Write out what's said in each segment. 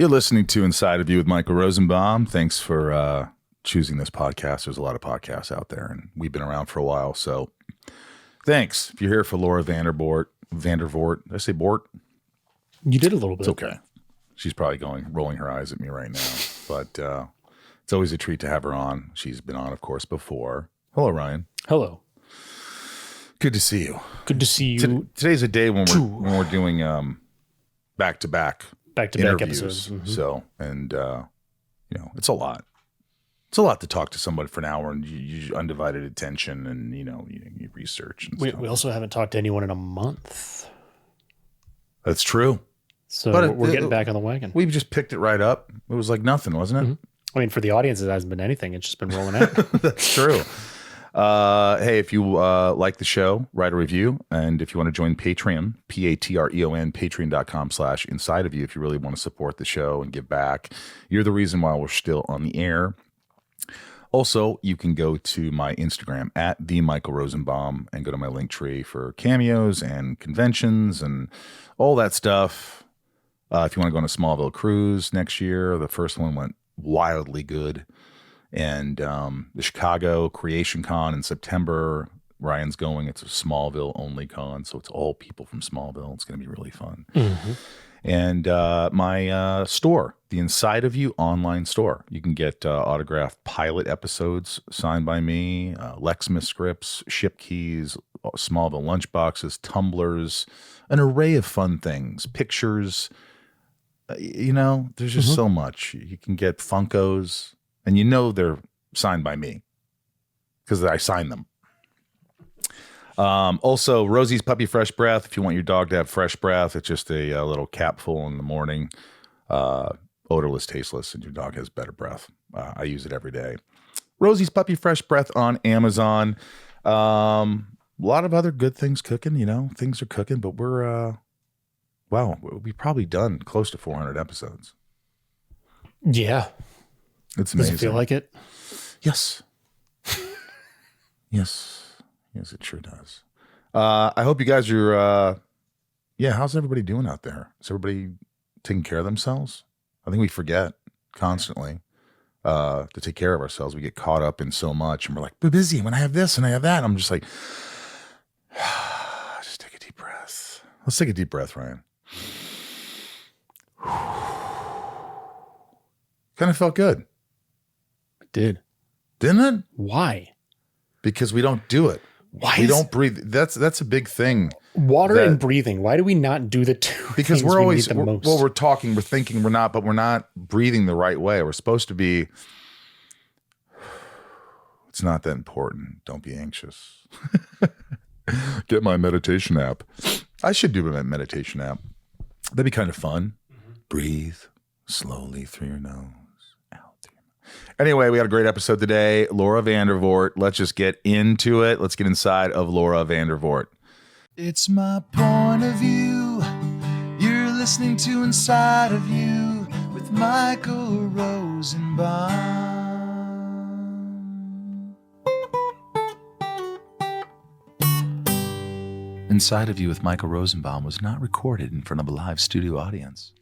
You're listening to Inside of You with Michael Rosenbaum. Thanks for choosing this podcast. There's a lot of podcasts out there, and we've been around for a while. So thanks. If you're here for Laura Vandervoort, did I say Bort? You did a little bit. It's okay. She's probably rolling her eyes at me right now. But it's always a treat to have her on. She's been on, of course, before. Hello, Ryan. Hello. Good to see you. Good to see you. Today's a day when we're doing back-to-back episodes. Mm-hmm. So, and it's a lot. It's a lot to talk to somebody for an hour and you undivided attention and you research. And we also haven't talked to anyone in a month. That's true. So but we're getting back on the wagon. We've just picked it right up. It was like nothing, wasn't it? Mm-hmm. I mean, for the audience, it hasn't been anything. It's just been rolling out. That's true. Hey, if you like the show, write a review. And if you want to join Patreon, Patreon, patreon.com/inside of you, if you really want to support the show and give back, you're the reason why we're still on the air. Also, you can go to my Instagram at the Michael Rosenbaum and go to my link tree for cameos and conventions and all that stuff. If you want to go on a Smallville cruise next year, the first one went wildly good. And the Chicago Creation Con in September, Ryan's going. It's a Smallville only con, so it's all people from Smallville. It's going to be really fun. Mm-hmm. And my store, the Inside of You online store. You can get autographed pilot episodes signed by me, Lexmas scripts, ship keys, Smallville lunchboxes, tumblers, an array of fun things, pictures. There's just so much. You can get Funkos. And they're signed by me because I signed them. Also, Rosie's Puppy Fresh Breath. If you want your dog to have fresh breath, it's just a little capful in the morning, odorless, tasteless, and your dog has better breath. I use it every day. Rosie's Puppy Fresh Breath on Amazon. A lot of other good things cooking. Things are cooking, but we've probably done close to 400 episodes. Yeah. It's amazing. Does it feel like it? Yes. Yes, it sure does. I hope you guys are, how's everybody doing out there? Is everybody taking care of themselves? I think we forget constantly to take care of ourselves. We get caught up in so much and we're like, we're busy when I have this and I have that. And I'm just like, just take a deep breath. Let's take a deep breath, Ryan. Kind of felt good. Didn't it? Why? Because we don't do it. Why? We don't breathe. That's a big thing. Water and breathing. Why do we not do the two? Because we're always we're talking, we're thinking, we're not breathing the right way. We're supposed to be. It's not that important. Don't be anxious. Get my meditation app. I should do a meditation app. That'd be kind of fun. Mm-hmm. Breathe slowly through your nose. Anyway, we had a great episode today. Laura Vandervoort. Let's just get into it. Let's get inside of Laura Vandervoort. It's my point of view. You're listening to Inside of You with Michael Rosenbaum. Inside of You with Michael Rosenbaum was not recorded in front of a live studio audience.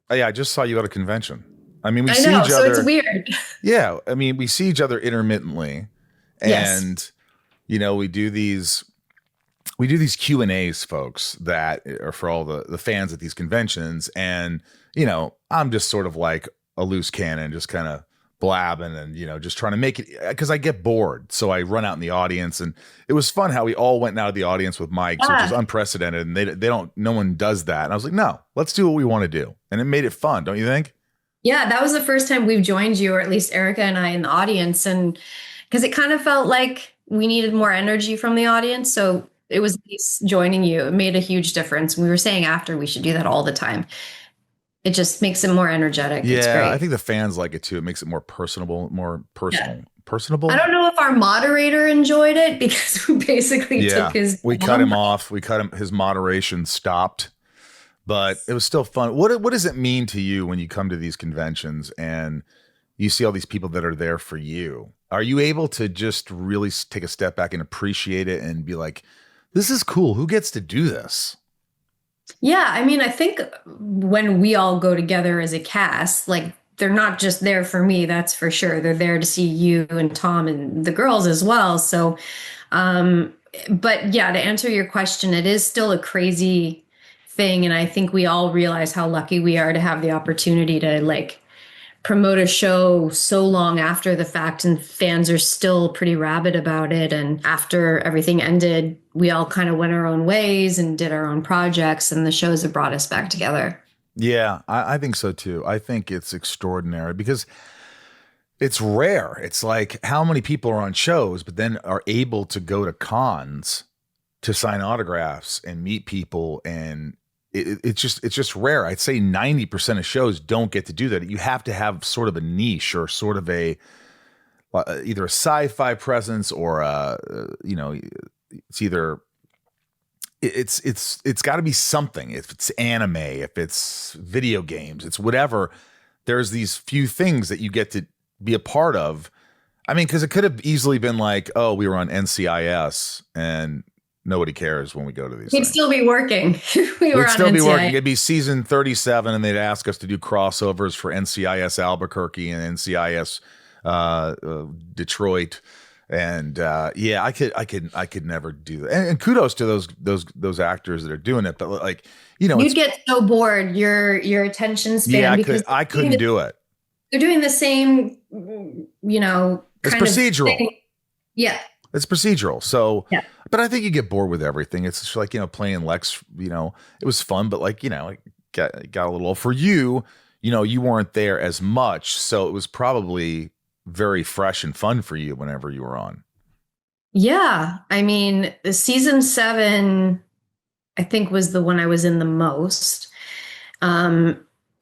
Oh, yeah, I just saw you at a convention. I mean, we see each other. So it's weird. Yeah. I mean, we see each other intermittently and, we do these Q&As, folks, that are for all the fans at these conventions. And, I'm just sort of like a loose cannon, just kind of blabbing and, just trying to make it because I get bored. So I run out in the audience and it was fun how we all went out of the audience with mics, which is unprecedented. And no one does that. And I was like, no, let's do what we want to do. And it made it fun. Don't you think? Yeah, that was the first time we've joined you, or at least Erica and I in the audience. And because it kind of felt like we needed more energy from the audience. So it was nice joining you. It made a huge difference. We were saying after we should do that all the time. It just makes it more energetic. Yeah, it's great. I think the fans like it too. It makes it more personable, more personal. Yeah. Personable? I don't know if our moderator enjoyed it because we basically took his... We cut him off. His moderation stopped. But it was still fun. What does it mean to you when you come to these conventions and you see all these people that are there for you? Are you able to just really take a step back and appreciate it and be like, this is cool. Who gets to do this? Yeah, I mean, I think when we all go together as a cast, like they're not just there for me, that's for sure. They're there to see you and Tom and the girls as well. So, um, but yeah, to answer your question, it is still a crazy thing. And I think we all realize how lucky we are to have the opportunity to like promote a show so long after the fact, and fans are still pretty rabid about it. And after everything ended, we all kind of went our own ways and did our own projects, and the shows have brought us back together. Yeah, I think so too. I think it's extraordinary because it's rare. It's like how many people are on shows, but then are able to go to cons to sign autographs and meet people, and it's just rare. I'd say 90% of shows don't get to do that. You have to have sort of a niche or sort of a either a sci-fi presence or it's either it's got to be something. If it's anime, if it's video games, it's whatever. There's these few things that you get to be a part of. I mean, because it could have easily been like, oh, we were on NCIS and nobody cares when we go to these We'd things. still be working. We'd still be working. It'd be season 37 and they'd ask us to do crossovers for NCIS Albuquerque and NCIS Detroit. And yeah, I could never do that. And kudos to those actors that are doing it. But like, you'd get so bored. Your attention span. Yeah, I couldn't do it. They're doing the same, it's procedural. Yeah. It's procedural. So, yeah. But I think you get bored with everything. It's just like, playing Lex, it was fun, but like, it got a little old for you, you weren't there as much. So it was probably very fresh and fun for you whenever you were on. Yeah. I mean, season 7, I think, was the one I was in the most.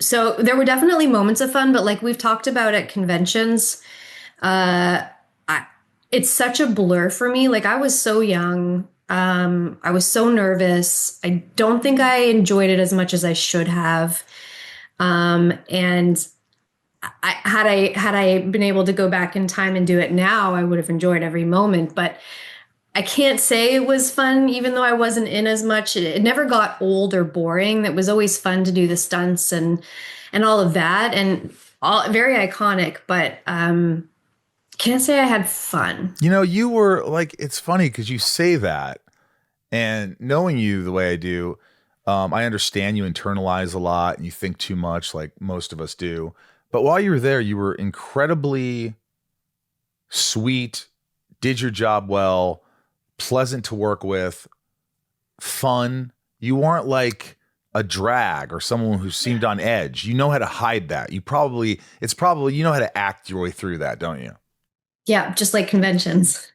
So there were definitely moments of fun, but like we've talked about at conventions, it's such a blur for me. Like I was so young. I was so nervous. I don't think I enjoyed it as much as I should have. And had I been able to go back in time and do it now, I would have enjoyed every moment. But I can't say it was fun, even though I wasn't in as much. It never got old or boring. It was always fun to do the stunts and all of that, and all very iconic. But can't say I had fun. You were like, it's funny because you say that, and knowing you the way I do, I understand you internalize a lot and you think too much, like most of us do. But while you were there, you were incredibly sweet, did your job well, pleasant to work with, fun. You weren't like a drag or someone who seemed on edge. You know how to hide that. It's probably, you know how to act your way through that, don't you? Yeah, just like conventions.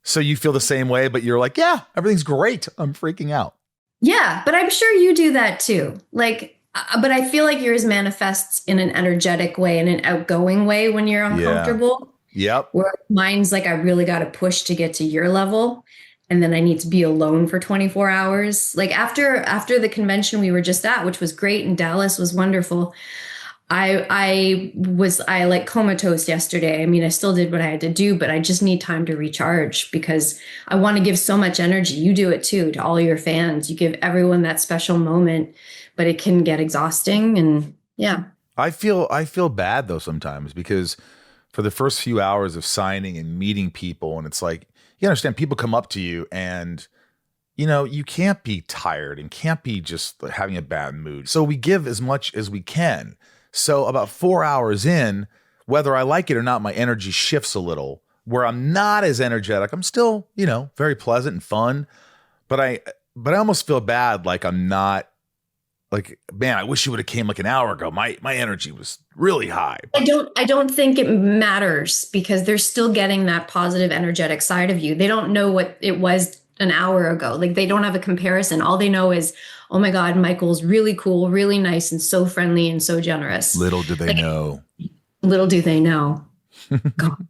So you feel the same way, but you're like, yeah, everything's great. I'm freaking out. Yeah, but I'm sure you do that too. Like, but I feel like yours manifests in an energetic way, in an outgoing way when you're uncomfortable. Yeah. Yep. Where mine's like, I really got to push to get to your level. And then I need to be alone for 24 hours. Like after the convention we were just at, which was great, and Dallas was wonderful. I like comatose yesterday. I mean, I still did what I had to do, but I just need time to recharge because I want to give so much energy. You do it too, to all your fans. You give everyone that special moment, but it can get exhausting. And yeah. I feel bad though sometimes because for the first few hours of signing and meeting people, and it's like, you understand, people come up to you and you can't be tired and can't be just having a bad mood. So we give as much as we can. So about 4 hours in, whether I like it or not, my energy shifts a little where I'm not as energetic. I'm still, very pleasant and fun, but I almost feel bad. Like I'm not like, man, I wish you would have came like an hour ago. My energy was really high. I don't think it matters because they're still getting that positive, energetic side of you. They don't know what it was an hour ago. Like they don't have a comparison. All they know is, oh my God, Michael's really cool, really nice, and so friendly and so generous. Little do they know. Little do they know. God.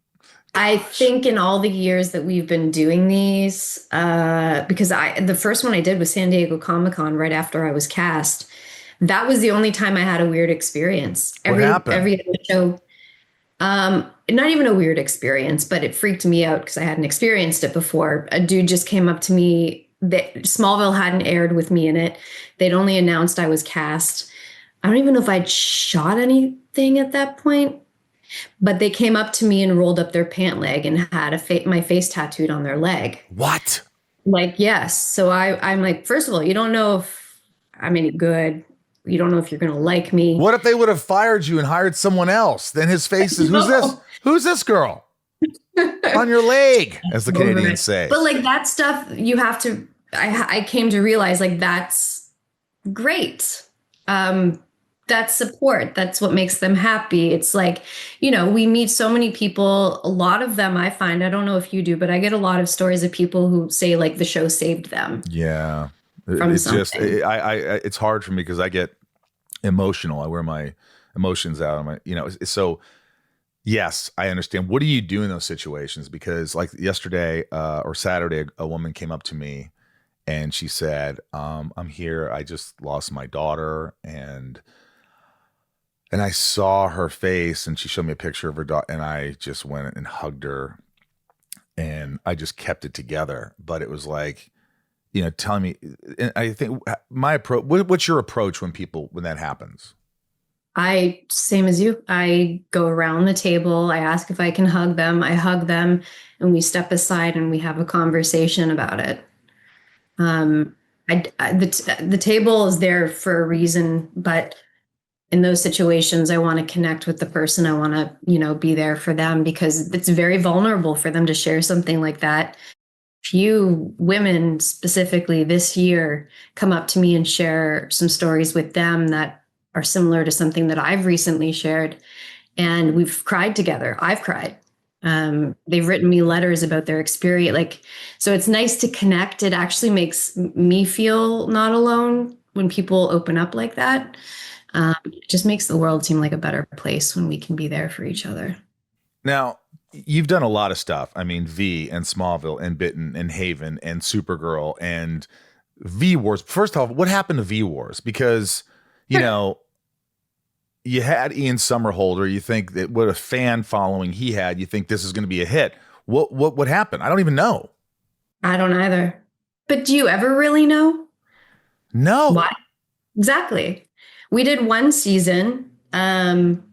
I think in all the years that we've been doing these, because the first one I did was San Diego Comic-Con right after I was cast. That was the only time I had a weird experience. What happened? Every other show, not even a weird experience, but it freaked me out because I hadn't experienced it before. A dude just came up to me Smallville hadn't aired with me in it. They'd only announced I was cast. I don't even know if I'd shot anything at that point, but they came up to me and rolled up their pant leg and had my face tattooed on their leg. What? Like, yes. So I'm like, first of all, you don't know if I'm any good. You don't know if you're going to like me. What if they would have fired you and hired someone else? Then his face is, who's this? Who's this girl? On your leg, as the Canadians say. But like that stuff, you have to, I came to realize like that's great. That's support. That's what makes them happy. It's like, we meet so many people. A lot of them I find, I don't know if you do, but I get a lot of stories of people who say like the show saved them. Yeah. It's just, it's hard for me because I get emotional. I wear my emotions out on my, so yes, I understand. What do you do in those situations? Because like yesterday or Saturday, a woman came up to me and she said, I'm here. I just lost my daughter and I saw her face and she showed me a picture of her daughter and I just went and hugged her and I just kept it together. But it was like, telling me, and I think my approach, what's your approach when that happens? Same as you. I go around the table. I ask if I can hug them. I hug them and we step aside and we have a conversation about it. The table is there for a reason, but in those situations, I want to connect with the person. I want to, be there for them because it's very vulnerable for them to share something like that. Few women specifically this year come up to me and share some stories with them that are similar to something that I've recently shared. And we've cried together. I've cried. They've written me letters about their experience. So it's nice to connect. It actually makes me feel not alone when people open up like that. It just makes the world seem like a better place when we can be there for each other. Now, you've done a lot of stuff. I mean, V and Smallville and Bitten and Haven and Supergirl and V Wars. First off, what happened to V Wars? Because, you had Ian Somerhalder. You think that what a fan following he had, you think this is going to be a hit. What happened? I don't even know. I don't either. But do you ever really know? No. Why? Exactly. We did one season, and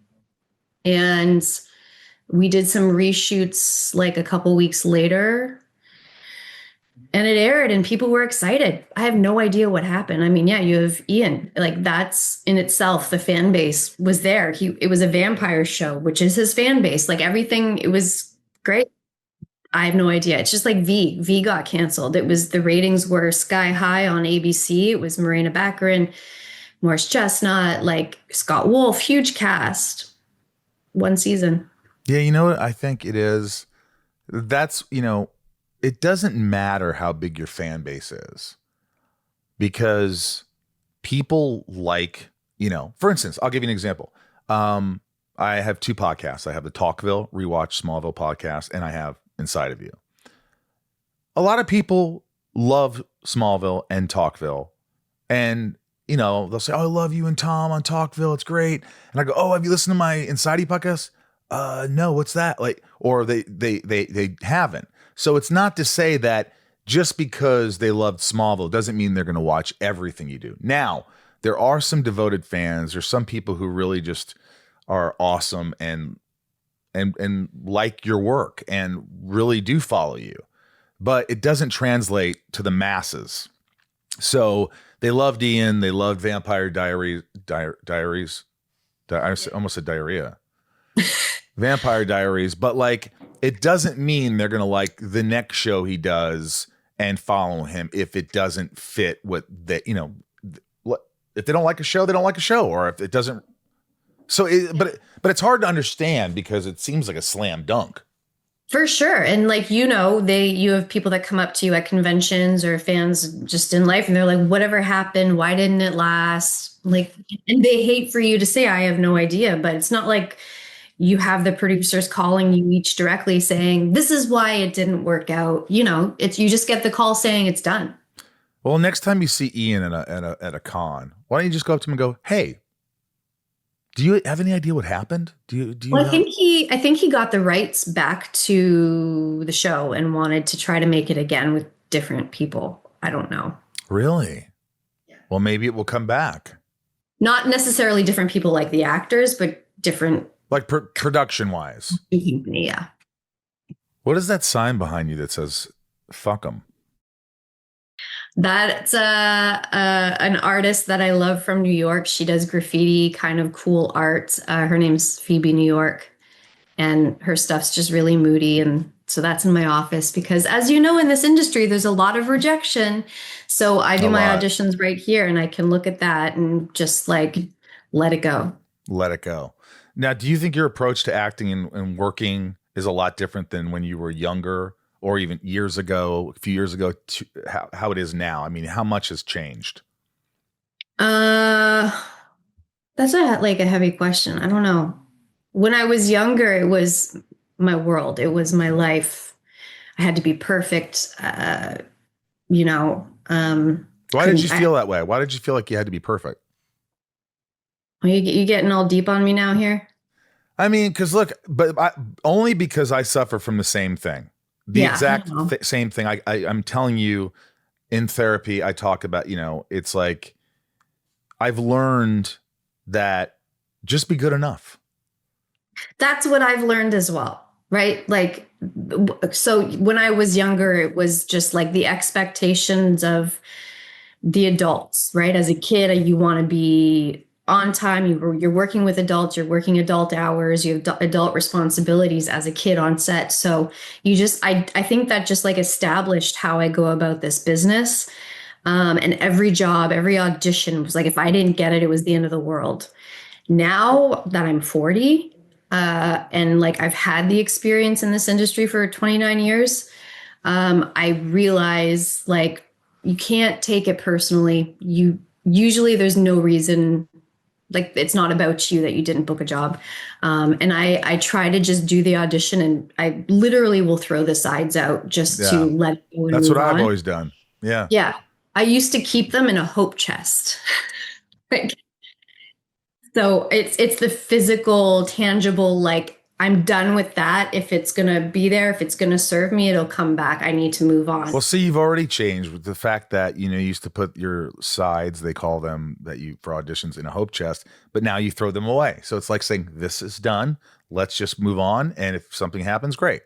we did some reshoots like a couple weeks later, and it aired and people were excited. I have no idea what happened. I mean, yeah, you have Ian, like that's in itself, the fan base was there. It was a vampire show, which is his fan base. Like everything, it was great. I have no idea. It's just like V got canceled. The ratings were sky high on ABC. It was Marina Baccarin, Morris Chestnut, like Scott Wolf, huge cast, one season. Yeah, you know what I think it is? That's, it doesn't matter how big your fan base is because people like, for instance, I'll give you an example. I have two podcasts. I have the Talkville, Rewatch Smallville podcast, and I have Inside of You. A lot of people love Smallville and Talkville, and they'll say, "Oh, I love you and Tom on Talkville. It's great." And I go, "Oh, have you listened to my Inside of You podcast?" No, what's that? Like, or they haven't. So it's not to say that just because they loved Smallville doesn't mean they're going to watch everything you do. Now, there are some devoted fans. There's some people who really just are awesome and like your work and really do follow you, but it doesn't translate to the masses. So they loved Ian. They loved Vampire Diaries. I almost said diarrhea. Vampire Diaries, but like it doesn't mean they're going to like the next show he does and follow him if it doesn't fit what they, if they don't like a show, they don't like a show, or if it doesn't. So, but it's hard to understand because it seems like a slam dunk. For sure. And like, you have people that come up to you at conventions or fans just in life and they're like, whatever happened? Why didn't it last? Like, and they hate for you to say, I have no idea, but it's not like you have the producers calling you each directly saying, this is why it didn't work out. You just get the call saying it's done. Well, next time you see Ian at a con, why don't you just go up to him and go, "Hey, do you have any idea what happened? Do you Well, know?" I think he got the rights back to the show and wanted to try to make it again with different people. I don't know. Really? Well, maybe it will come back. Not necessarily different people like the actors, but different. Like production wise. Yeah. What is that sign behind you that says "fuck 'em"? That's an artist that I love from New York. She does graffiti, kind of cool art. Her name's Phoebe New York, and her stuff's just really moody. And so that's in my office because, as you know, in this industry, there's a lot of rejection. So I do my auditions right here, and I can look at that and just like let it go. Let it go. Now, do you think your approach to acting and working is a lot different than when you were younger, or even years ago, a few years ago, to how it is now? I mean, how much has changed? That's a heavy question. I don't know. When I was younger, it was my world. It was my life. I had to be perfect. Why did you feel that way? Why did you feel like you had to be perfect? Are you getting all deep on me now here? I mean, because look, only because I suffer from the same thing. The exact same thing. I'm telling you, in therapy, I talk about, it's like I've learned that just be good enough. That's what I've learned as well, right? Like, so when I was younger, it was just like the expectations of the adults, right? As a kid, you want to be on time. You're working with adults, you're working adult hours, you have adult responsibilities as a kid on set. So I think that just like established how I go about this business. And every job, every audition was like, if I didn't get it, it was the end of the world. Now that I'm 40, and like I've had the experience in this industry for 29 years, I realize like you can't take it personally. Usually there's no reason, like it's not about you that you didn't book a job. And I try to just do the audition, and I literally will throw the sides out just to let it go. That's what I've always done. Yeah. Yeah. I used to keep them in a hope chest. Like, so it's the physical, tangible, like I'm done with that. If it's going to be there, if it's going to serve me, it'll come back. I need to move on. Well, see, you've already changed with the fact that, you used to put your sides, they call them for auditions, in a hope chest, but now you throw them away. So it's like saying, this is done. Let's just move on. And if something happens, great.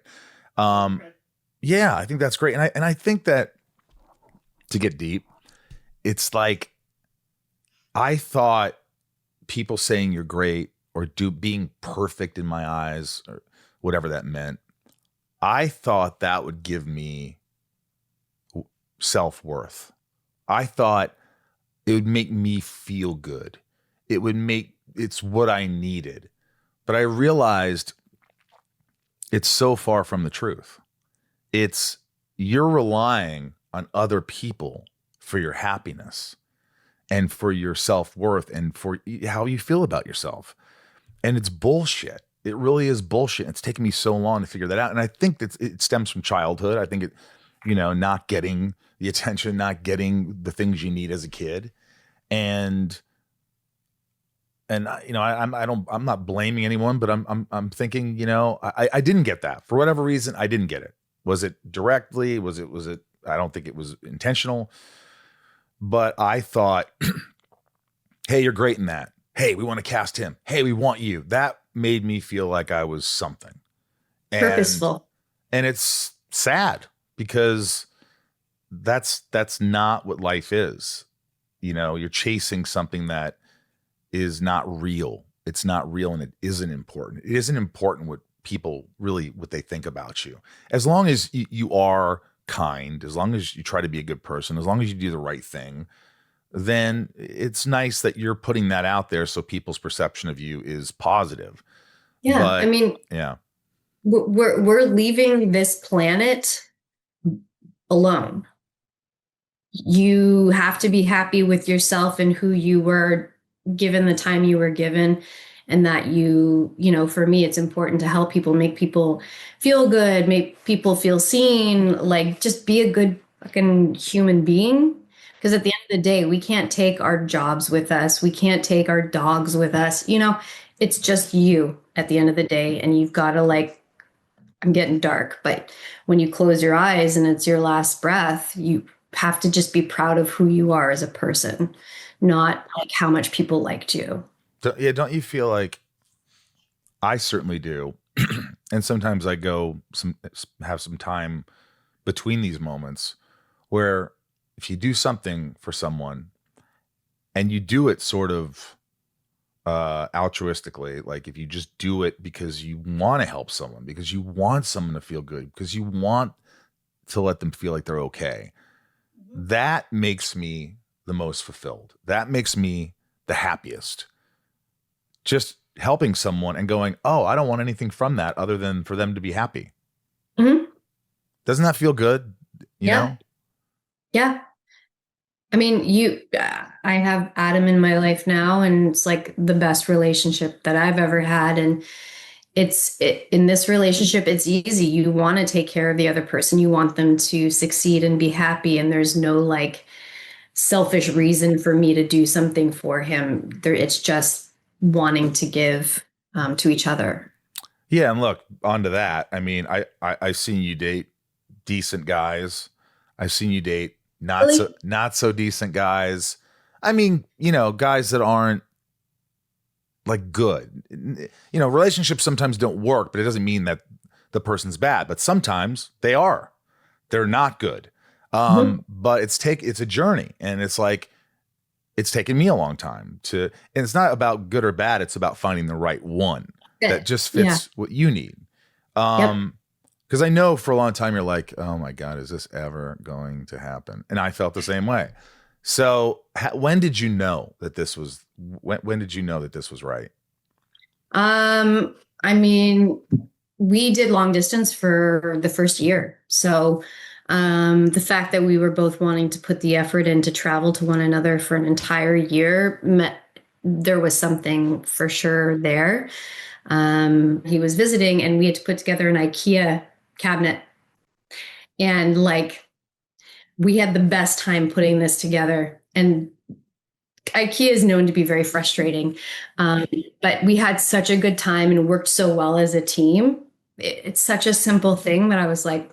Yeah, I think that's great. And I think that, to get deep, it's like, I thought people saying you're great or being perfect in my eyes, or whatever that meant, I thought that would give me self-worth. I thought it would make me feel good. It's what I needed. But I realized it's so far from the truth. You're relying on other people for your happiness and for your self-worth and for how you feel about yourself. And it's bullshit. It really is bullshit. It's taken me so long to figure that out. And I think that it stems from childhood. I think not getting the attention, not getting the things you need as a kid. And I'm not blaming anyone, but I'm thinking, I didn't get that for whatever reason. I didn't get it. Was it directly? Was it, I don't think it was intentional, but I thought, hey, you're great in that. Hey, we want to cast him. Hey, we want you. That made me feel like I was something. Purposeful. And it's sad because that's not what life is. You're chasing something that is not real. It's not real, and it isn't important. It isn't important what they think about you. As long as you are kind, as long as you try to be a good person, as long as you do the right thing, then it's nice that you're putting that out there so people's perception of you is positive. Yeah. Yeah. We're leaving this planet alone. You have to be happy with yourself and who you were given the time you were given. And that for me, it's important to help people, make people feel good, make people feel seen, like just be a good fucking human being. Because at the end of the day, we can't take our jobs with us. We can't take our dogs with us. It's just you at the end of the day. And you've got to I'm getting dark, but when you close your eyes and it's your last breath, have to just be proud of who you are as a person, not like how much people liked you. Yeah, don't you feel like, I certainly do, and sometimes I have some time between these moments where if you do something for someone and you do it sort of altruistically, like if you just do it because you want to help someone, because you want someone to feel good, because you want to let them feel like they're okay, that makes me the most fulfilled. That makes me the happiest. Just helping someone and going, oh, I don't want anything from that other than for them to be happy. Mm-hmm. Doesn't that feel good? You know? Yeah. I mean, I have Adam in my life now, and it's like the best relationship that I've ever had. And in this relationship, it's easy. You want to take care of the other person. You want them to succeed and be happy. And there's no like selfish reason for me to do something for him. It's just wanting to give to each other. Yeah. And look, onto that. I mean, I've seen you date decent guys. I've seen you date not so decent guys. I mean, you know, guys that aren't like good. You know, relationships sometimes don't work, but it doesn't mean that the person's bad. But sometimes they are. They're not good. But it's a journey, and it's like it's taken me a long time and it's not about good or bad. It's about finding the right one that just fits what you need. Because I know for a long time you're like, oh my God, is this ever going to happen? And I felt the same way. So when did you know that this was, when did you know that this was right? I mean, we did long distance for the first year. So the fact that we were both wanting to put the effort in to travel to one another for an entire year there was something for sure there. He was visiting, and we had to put together an IKEA cabinet, and like we had the best time putting this together. And IKEA is known to be very frustrating, but we had such a good time and worked so well as a team. It's such a simple thing that I was like,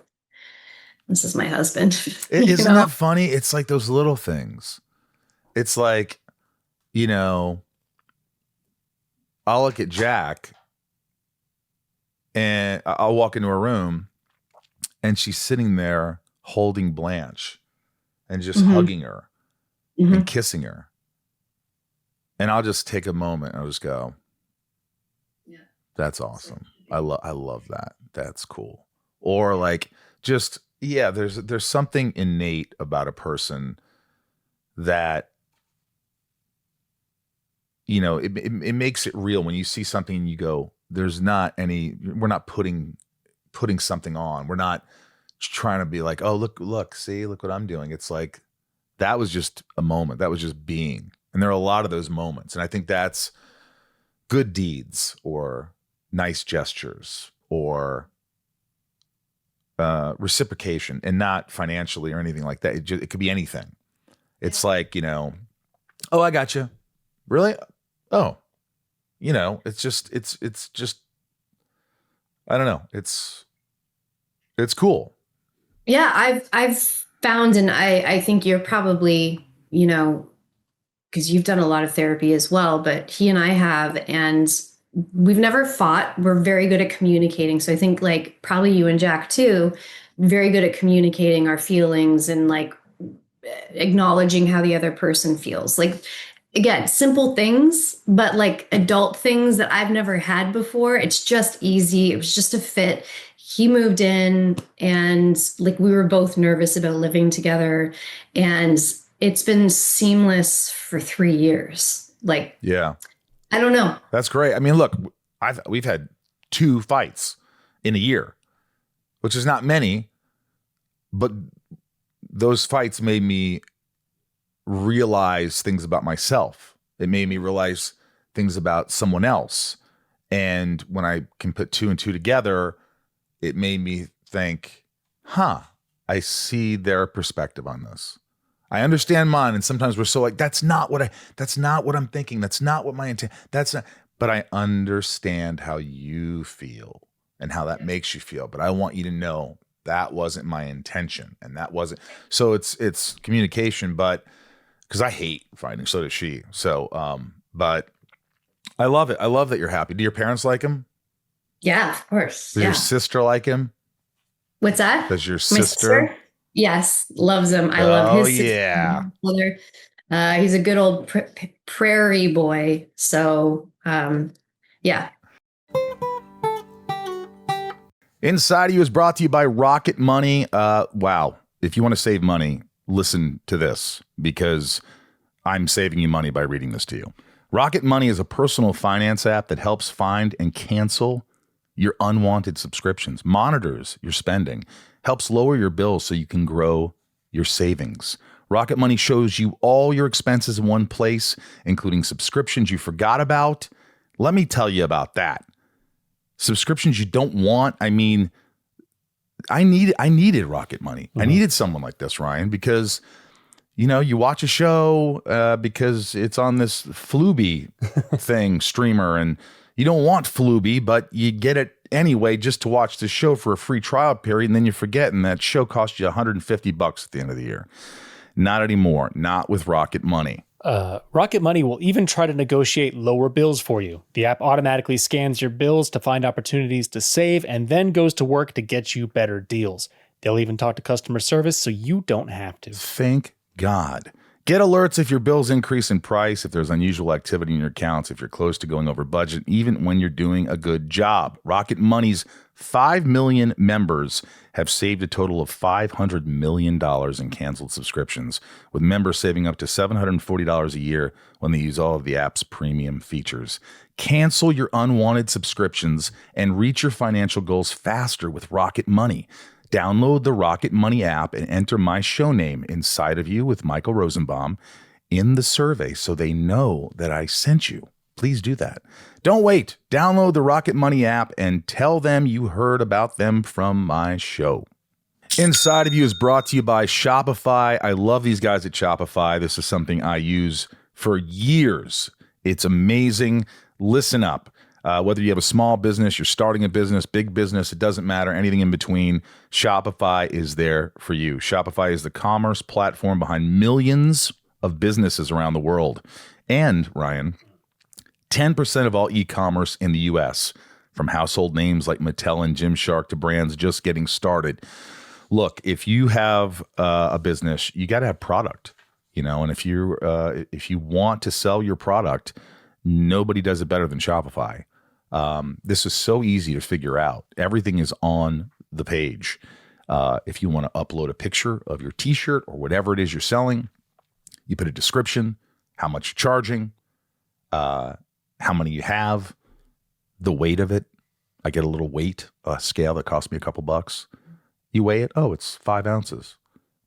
this is my husband. Isn't that funny? It's like those little things. It's like, you know, I'll look at Jack and I'll walk into a room and she's sitting there holding Blanche and just hugging her and kissing her. And I'll just take a moment and I'll just go, that's awesome. I love that. That's cool. Or like just, there's something innate about a person that, you know, it makes it real when you see something and you go, we're not putting something on. We're not trying to be like, oh, look, look what I'm doing. It's like, that was just a moment. That was just being. And there are a lot of those moments. And I think that's good deeds or nice gestures or reciprocation, and not financially or anything like that. It could be anything. It's like, you know, oh, I got you. Really? Oh, you know, it's just, I don't know. It's cool. Yeah. I've found, and I think you're probably, you know, because you've done a lot of therapy as well, but he and I have, and we've never fought. We're very good at communicating. So I think like probably you and Jack too, very good at communicating our feelings and like acknowledging how the other person feels. Like, again, simple things, but like adult things that I've never had before. It's just easy. It was just a fit. He moved in, and like we were both nervous about living together, and it's been seamless for 3 years. Like, yeah. I don't know. That's great. I mean, look, we've had 2 fights in a year, which is not many, but those fights made me realize things about myself. It made me realize things about someone else. And when I can put 2 and 2 together, it made me think, I see their perspective on this. I understand mine. And sometimes we're so like, that's not what I'm thinking. That's not what my intent, but I understand how you feel and how that makes you feel. But I want you to know That wasn't my intention. And that wasn't, so it's communication, but because I hate fighting, so does she. So, but I love it. I love that you're happy. Do your parents like him? Yeah, of course. Does your sister like him? What's that? Does your My sister? Yes, loves him. I love his sister. Yeah. Brother. He's a good old prairie boy. So, yeah. Inside of You is brought to you by Rocket Money. Wow. If you want to save money, listen to this, because I'm saving you money by reading this to you. Rocket Money is a personal finance app that helps find and cancel your unwanted subscriptions, monitors your spending, helps lower your bills so you can grow your savings. Rocket Money shows you all your expenses in one place, including subscriptions you forgot about. Let me tell you about that. Subscriptions you don't want. I mean, I needed Rocket Money. I needed someone like this, Ryan, because, you know, you watch a show because it's on this Fluby thing, streamer, and you don't want Fluby, but you get it anyway just to watch the show for a free trial period, and then you forget, and that show costs you $150 at the end of the year. Not anymore. Not with Rocket Money. Rocket Money will even try to negotiate lower bills for you. The app automatically scans your bills to find opportunities to save and then goes to work to get you better deals. They'll even talk to customer service so you don't have to. Thank God. Get alerts if your bills increase in price, if there's unusual activity in your accounts, if you're close to going over budget, even when you're doing a good job. Rocket Money's 5 million members have saved a total of $500 million in canceled subscriptions, with members saving up to $740 a year when they use all of the app's premium features. Cancel your unwanted subscriptions and reach your financial goals faster with Rocket Money. Download the Rocket Money app and enter my show name, Inside of You with Michael Rosenbaum, in the survey so they know that I sent you. Please do that. Don't wait. Download the Rocket Money app and tell them you heard about them from my show. Inside of You is brought to you by Shopify. I love these guys at Shopify. This is something I use for years. It's amazing. Listen up. Whether you have a small business, you're starting a business, big business, it doesn't matter, anything in between, Shopify is there for you. Shopify is the commerce platform behind millions of businesses around the world. And, Ryan, 10% of all e-commerce in the U.S., from household names like Mattel and Gymshark to brands just getting started. Look, if you have a business, you got to have product, you know, and if you want to sell your product, nobody does it better than Shopify. This is so easy to figure out. Everything is on the page. If you want to upload a picture of your t-shirt or whatever it is you're selling, you put a description, how much you're charging, how many you have, the weight of it. I get a little weight scale that costs me a couple bucks. You weigh it. Oh, it's 5 ounces.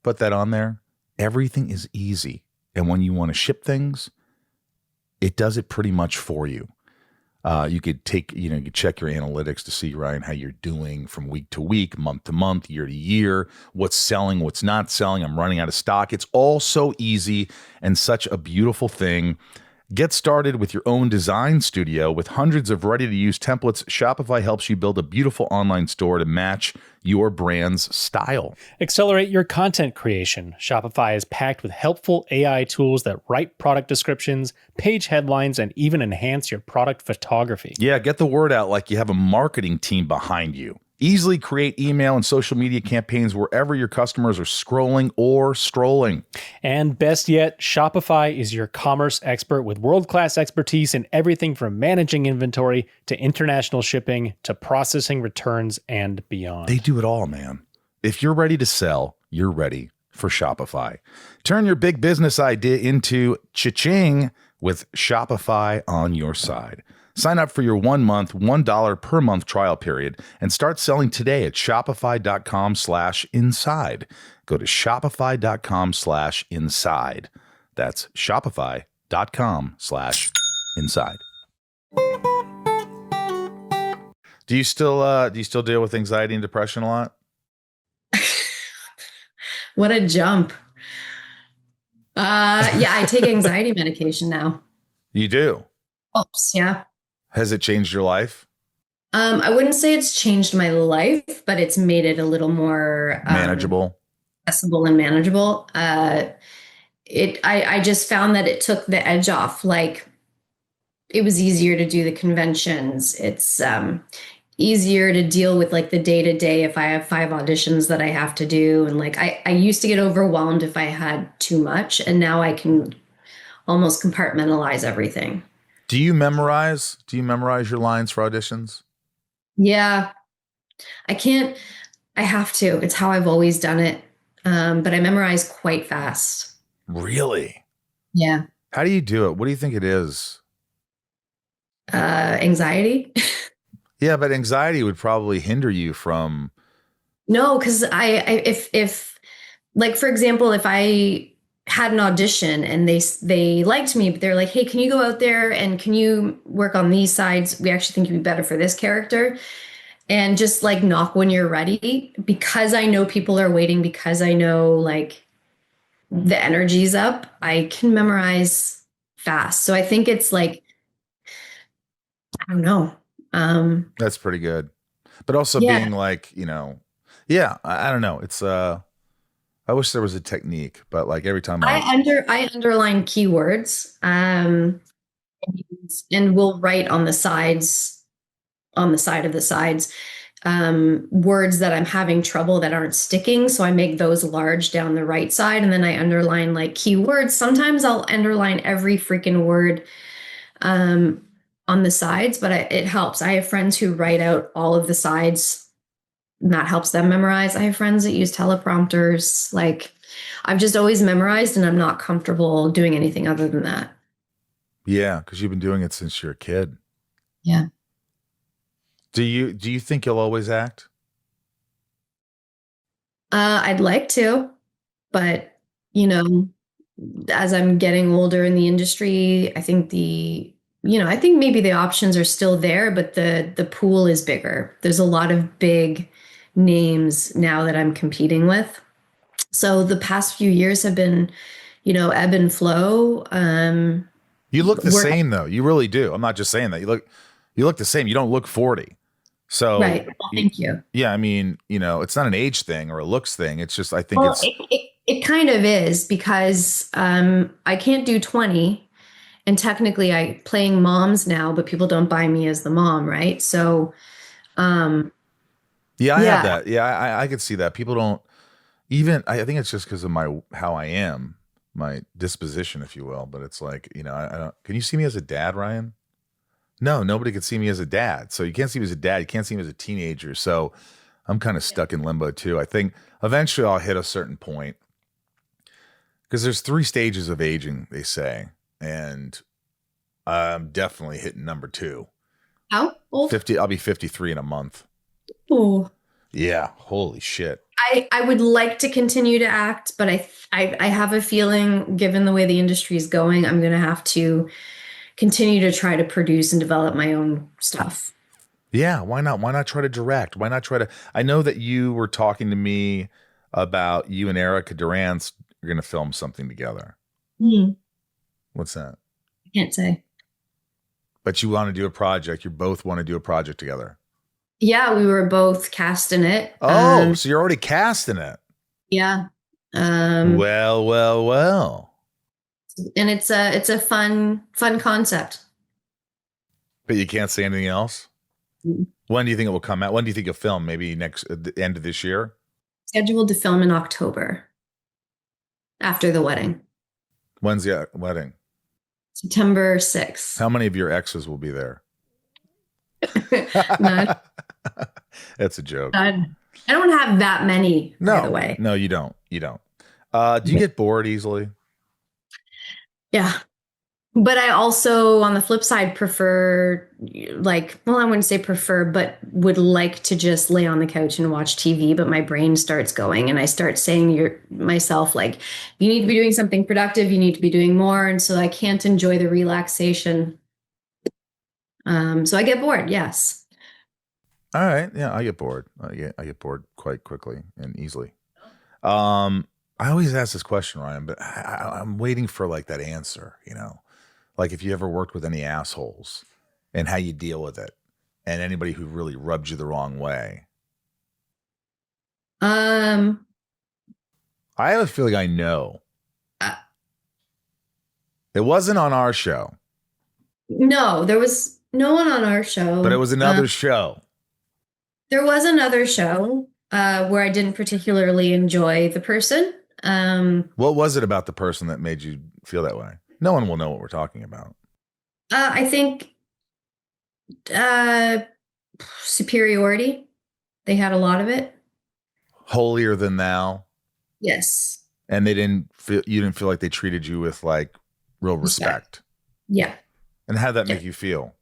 Put that on there. Everything is easy. And when you want to ship things, it does it pretty much for you. You could you could check your analytics to see, Ryan, how you're doing from week to week, month to month, year to year, what's selling, what's not selling. I'm running out of stock. It's all so easy and such a beautiful thing. Get started with your own design studio with hundreds of ready-to-use templates. Shopify helps you build a beautiful online store to match your brand's style. Accelerate your content creation. Shopify is packed with helpful AI tools that write product descriptions, page headlines, and even enhance your product photography. Yeah, get the word out like you have a marketing team behind you. Easily create email and social media campaigns wherever your customers are scrolling or strolling. And best yet, Shopify is your commerce expert with world-class expertise in everything from managing inventory to international shipping to processing returns and beyond. They do it all, man. If you're ready to sell, you're ready for Shopify. Turn your big business idea into cha-ching with Shopify on your side. Sign up for your 1 month, $1 per month trial period and start selling today at shopify.com/inside. Go to shopify.com/inside. That's shopify.com/inside. Do you still deal with anxiety and depression a lot? What a jump. Yeah, I take anxiety medication now. You do? Oops, yeah. Has it changed your life? I wouldn't say it's changed my life, but it's made it a little more Manageable. accessible and manageable. I just found that it took the edge off. Like it was easier to do the conventions. It's easier to deal with like the day to day if I have 5 auditions that I have to do. And like I used to get overwhelmed if I had too much, and now I can almost compartmentalize everything. Do you memorize? Do you memorize your lines for auditions? Yeah, I can't. I have to. It's how I've always done it. But I memorize quite fast. Really? Yeah. How do you do it? What do you think it is? Anxiety. Yeah, but anxiety would probably hinder you from. No, because if like for example, if I had an audition and they liked me, but they're like, hey, can you go out there and can you work on these sides? We actually think you'd be better for this character. And just like knock when you're ready, because I know people are waiting, because I know like the energy's up, I can memorize fast. So I think it's like, I don't know. That's pretty good. But also Yeah. being like, yeah, I don't know. It's I wish there was a technique, but like every time I underline keywords, and we'll write on the sides, on the side of the sides, words that I'm having trouble that aren't sticking. So I make those large down the right side, and then I underline like keywords. Sometimes I'll underline every freaking word on the sides, but it helps. I have friends who write out all of the sides, and that helps them memorize. I have friends that use teleprompters. Like I've just always memorized, and I'm not comfortable doing anything other than that. Yeah, because you've been doing it since you're a kid. Yeah. Do you think you'll always act? I'd like to, but as I'm getting older in the industry, I think I think maybe the options are still there, but the pool is bigger. There's a lot of big names now that I'm competing with. So the past few years have been, ebb and flow. You look the same though. You really do. I'm not just saying that. You look the same. You don't look 40. So right. Well, thank you. Yeah, I mean, it's not an age thing or a looks thing. It's just I think it kind of is, because I can't do 20. And technically I playing moms now, but people don't buy me as the mom, right? So yeah, I have that. Yeah, I could see that. People don't even, I think it's just because of how I am, my disposition, if you will. But it's like, I don't, can you see me as a dad, Ryan? No, nobody could see me as a dad. So you can't see me as a dad. You can't see me as a teenager. So I'm kind of stuck in limbo too. I think eventually I'll hit a certain point, because there's 3 stages of aging, they say. And I'm definitely hitting number 2. How old? 50. I'll be 53 in a month. Oh. Yeah. Holy shit. I would like to continue to act, but I have a feeling, given the way the industry is going, I'm going to have to continue to try to produce and develop my own stuff. Yeah, why not? Why not try to direct? Why not try to? I know that you were talking to me about you and Erica Durance are going to film something together. What's that? I can't say. But you want to do a project. You both want to do a project together. Yeah, we were both cast in it. Oh, so you're already cast in it. Yeah. Well. And it's a fun concept. But you can't say anything else? When do you think it will come out? When do you think you'll film? Maybe the end of this year? Scheduled to film in October, after the wedding. When's the wedding? September 6th. How many of your exes will be there? None. That's a joke. None. I don't have that many, by the way. No, you don't. You don't. Do you get bored easily? Yeah. But I also, on the flip side, prefer, like, well, I wouldn't say prefer, but would like to just lay on the couch and watch TV. But my brain starts going, and I start saying to myself, like, you need to be doing something productive. You need to be doing more. And so I can't enjoy the relaxation. So I get bored. Yes. All right. Yeah, I get bored. I get bored quite quickly and easily. I always ask this question, Ryan, but I'm waiting for like that answer, Like if you ever worked with any assholes and how you deal with it. and anybody who really rubbed you the wrong way? Um, I have a feeling I know. uh, It wasn't on our show, no, there was no one on our show. but it was another show. There was another show where I didn't particularly enjoy the person. What was it about the person that made you feel that way? No one will know what we're talking about. I think superiority. They had a lot of it. Holier than thou. Yes. And you didn't feel like they treated you with like real respect. Yeah. And how did that make you feel?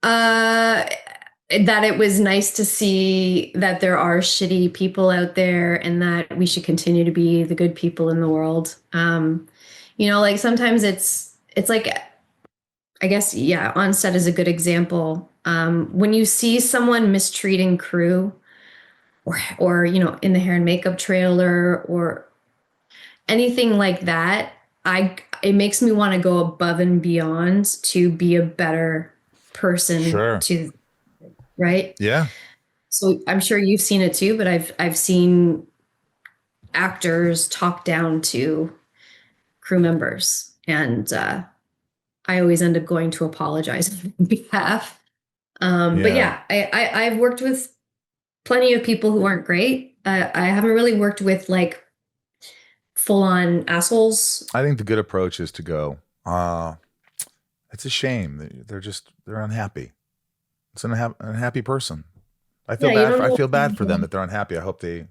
That it was nice to see that there are shitty people out there and that we should continue to be the good people in the world. Like sometimes it's like, I guess, yeah, on set is a good example. When you see someone mistreating crew or in the hair and makeup trailer or anything like that, it makes me want to go above and beyond to be a better person. Sure. Right? Yeah. So I'm sure you've seen it too, but I've seen actors talk down to crew members, and I always end up going to apologize on behalf. But yeah, I've worked with plenty of people who aren't great. I haven't really worked with like full-on assholes. I think the good approach is to go, it's a shame. They're unhappy. It's an unhappy person. I feel bad for them that they're unhappy. I hope they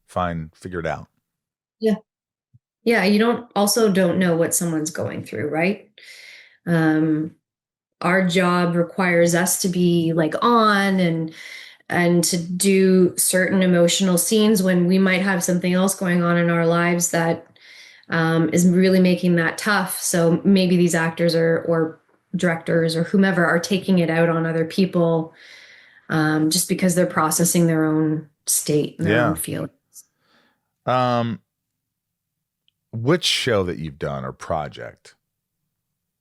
figure it out. Yeah. Yeah. You don't know what someone's going through, right? Our job requires us to be like on and to do certain emotional scenes when we might have something else going on in our lives that is really making that tough. So maybe these actors or directors or whomever are taking it out on other people just because they're processing their own state and their own feelings. Which show that you've done or project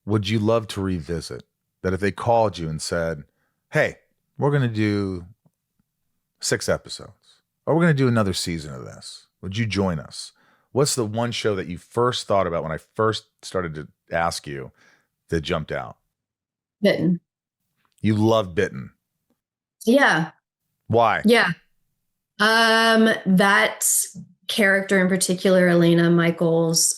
would you love to revisit? That if they called you and said, hey, we're going to do 6 episodes or we're going to do another season of this, would you join us? What's the one show that you first thought about when I first started to ask you that jumped out? Bitten. You love Bitten. Yeah. Why? Yeah. That character in particular, Elena Michaels,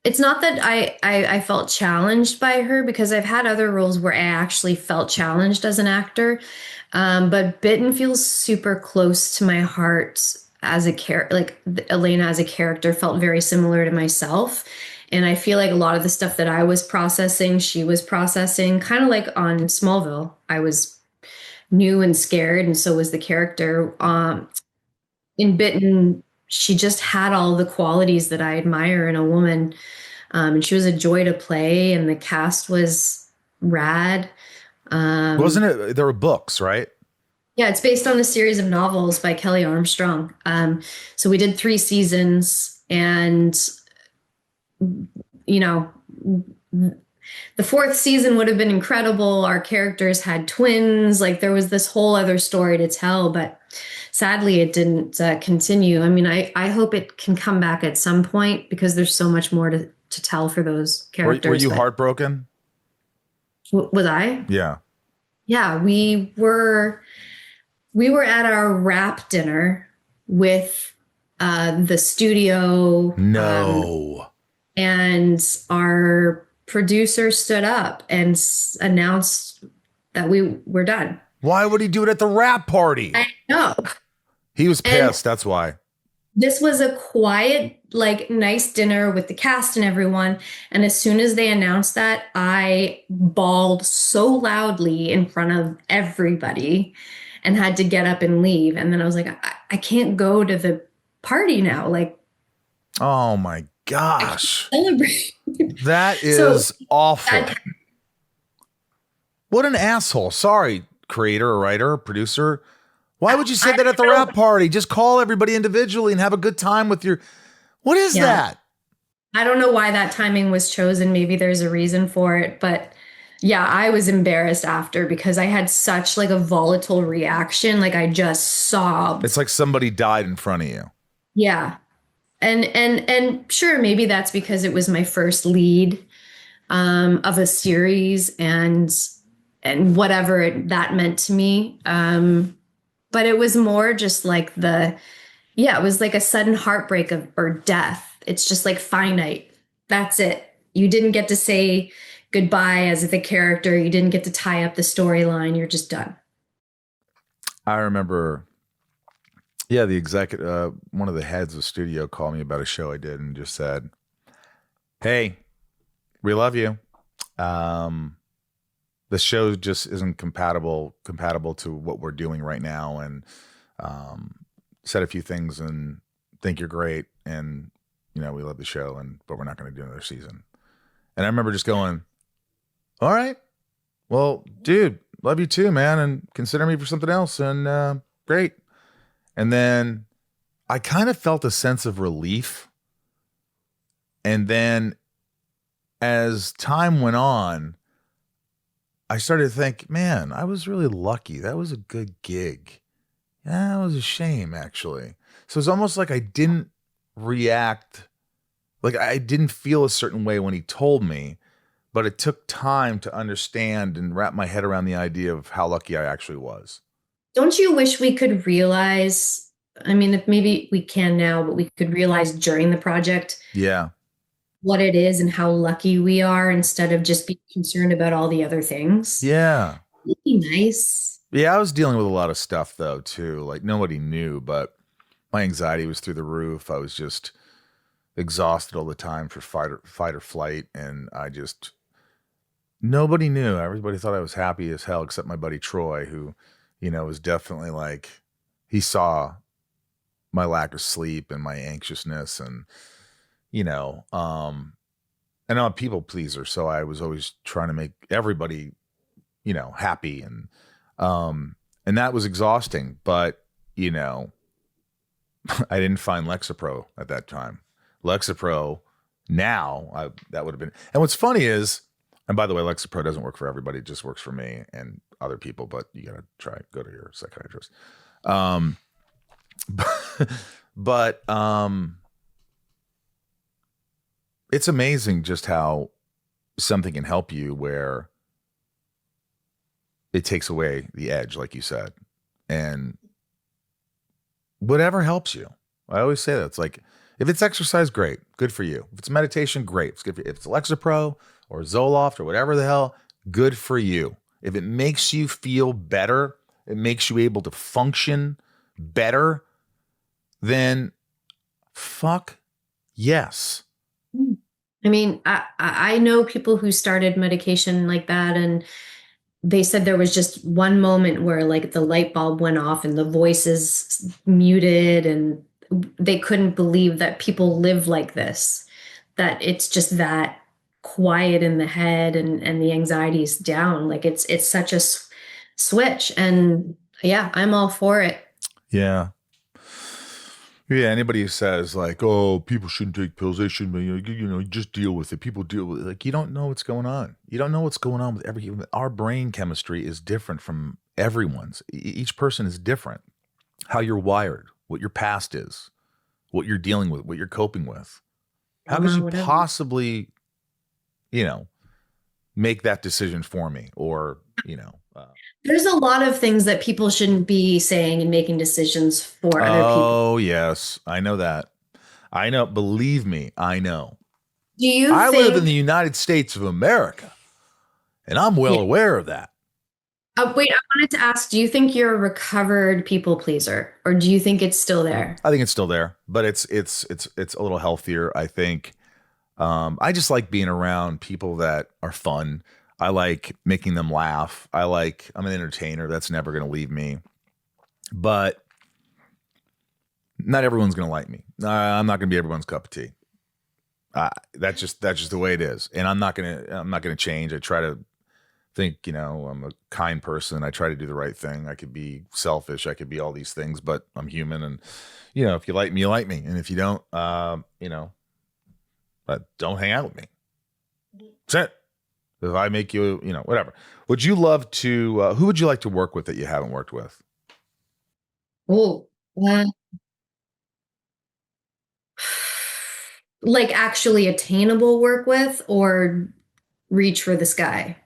it's not that I felt challenged by her because I've had other roles where I actually felt challenged as an actor. But Bitten feels super close to my heart as a character. Like Elena as a character felt very similar to myself. And I feel like a lot of the stuff that I was processing, she was processing, kind of like on Smallville. I was new and scared, and so was the character. In Bitten, she just had all the qualities that I admire in a woman. And she was a joy to play, and the cast was rad. Wasn't it? There were books, right? Yeah, it's based on a series of novels by Kelly Armstrong. So we did 3 seasons, and the 4th season would have been incredible. Our characters had twins. Like there was this whole other story to tell, but sadly it didn't continue. I mean, I hope it can come back at some point because there's so much more to tell for those characters. Were you heartbroken? Was I? Yeah. Yeah, we were at our wrap dinner with the studio. No. And our producer stood up and announced that we were done. Why would he do it at the wrap party? I know. He was pissed. That's why. This was a quiet, like nice dinner with the cast and everyone. And as soon as they announced that, I bawled so loudly in front of everybody and had to get up and leave. And then I was like, I can't go to the party now. Like, oh my gosh. Celebrate. That is awful. What an asshole. Sorry, creator or writer or producer. Why would you say that at the wrap party? Just call everybody individually and have a good time with your... What is that? I don't know why that timing was chosen. Maybe there's a reason for it, but Yeah, I was embarrassed after because I had such like a volatile reaction. Like I just sobbed. It's like somebody died in front of you. Yeah. And sure, maybe that's because it was my first lead of a series and whatever that meant to me. But it was more just like it was like a sudden heartbreak or death. It's just like finite. That's it. You didn't get to say goodbye as the character. You didn't get to tie up the storyline. You're just done. I remember, yeah, the executive, one of the heads of the studio called me about a show I did and just said, "Hey, we love you. The show just isn't compatible to what we're doing right now, and said a few things and think you're great, and we love the show, but we're not going to do another season." And I remember just going, "All right, well, dude, love you too, man, and consider me for something else, and great." And then I kind of felt a sense of relief, and then as time went on, I started to think, man, I was really lucky. That was a good gig. Yeah, it was a shame, actually. So it's almost like I didn't react, like I didn't feel a certain way when he told me, but it took time to understand and wrap my head around the idea of how lucky I actually was. Don't you wish we could realize, I mean, if maybe we can now, but we could realize during the project Yeah. what it is and how lucky we are instead of just being concerned about all the other things? Yeah. It'd be nice. Yeah, I was dealing with a lot of stuff though too. Like nobody knew, but my anxiety was through the roof. I was just exhausted all the time for fight or flight, and nobody knew. Everybody thought I was happy as hell except my buddy Troy, who, was definitely like, he saw my lack of sleep and my anxiousness, and and I'm a people pleaser, so I was always trying to make everybody, happy, and that was exhausting. But I didn't find Lexapro at that time. Lexapro now, that would have been. And what's funny is, and by the way, Lexapro doesn't work for everybody; it just works for me and other people. But you gotta go to your psychiatrist. But it's amazing just how something can help you where it takes away the edge, like you said, and whatever helps you. I always say that. It's like, if it's exercise, great, good for you. If it's meditation, great. If it's Lexapro or Zoloft or whatever the hell, good for you. If it makes you feel better, it makes you able to function better, then fuck yes. I mean, I know people who started medication like that, and they said there was just one moment where like the light bulb went off and the voices muted, and they couldn't believe that people live like this, that it's just that quiet in the head and the anxiety is down. Like it's such a switch. And yeah, I'm all for it. Yeah. Yeah, anybody who says like, "Oh, people shouldn't take pills. They shouldn't be, you just deal with it." People deal with it. Like, you don't know what's going on. You don't know what's going on with our brain chemistry is different from everyone's. Each person is different. How you're wired, what your past is, what you're dealing with, what you're coping with. How could you possibly, make that decision for me? Or, there's a lot of things that people shouldn't be saying and making decisions for other people. Oh, yes. I know that. I know. Believe me, I know. I live in the United States of America, and I'm well aware of that. Wait, I wanted to ask, do you think you're a recovered people pleaser, or do you think it's still there? I think it's still there, but it's a little healthier. I think I just like being around people that are fun. I like making them laugh. I'm an entertainer. That's never going to leave me. But not everyone's going to like me. I'm not going to be everyone's cup of tea. That's just the way it is. And I'm not going to change. I try to think, I'm a kind person. I try to do the right thing. I could be selfish. I could be all these things, but I'm human. And, if you like me, you like me. And if you don't, don't hang out with me. That's it. If I make you, whatever. Would you love to, who would you like to work with that you haven't worked with? Oh, like actually attainable work with or reach for the sky?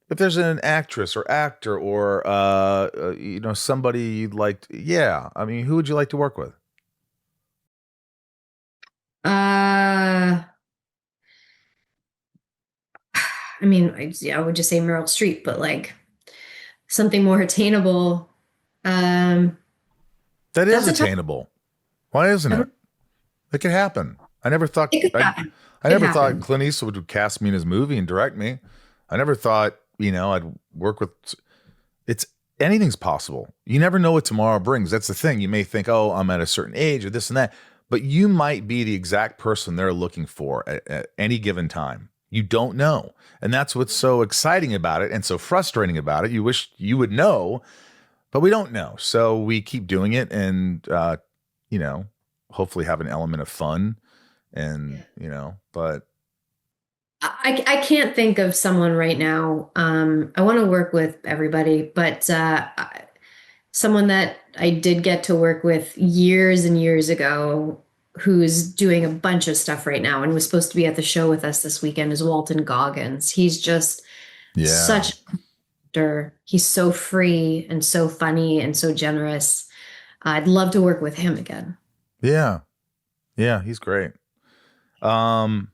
If there's an actress or actor or, somebody you'd like to, yeah. I mean, who would you like to work with? I mean, I would just say Meryl Streep, but like something more attainable. That is That's a tough. attainable. Why isn't it? It could happen. I never thought. It could happen. I never thought Clint Eastwood would cast me in his movie and direct me. I never thought, I'd work with. It's anything's possible. You never know what tomorrow brings. That's the thing. You may think, oh, I'm at a certain age or this and that, but you might be the exact person they're looking for at any given time. You don't know. And that's what's so exciting about it and so frustrating about it. You wish you would know, but we don't know. So we keep doing it and, hopefully have an element of fun and, but. I can't think of someone right now. I want to work with everybody, but someone that I did get to work with years and years ago who's doing a bunch of stuff right now and was supposed to be at the show with us this weekend is Walton Goggins. He's just such a actor. He's so free and so funny and so generous. I'd love to work with him again. Yeah. Yeah, he's great. You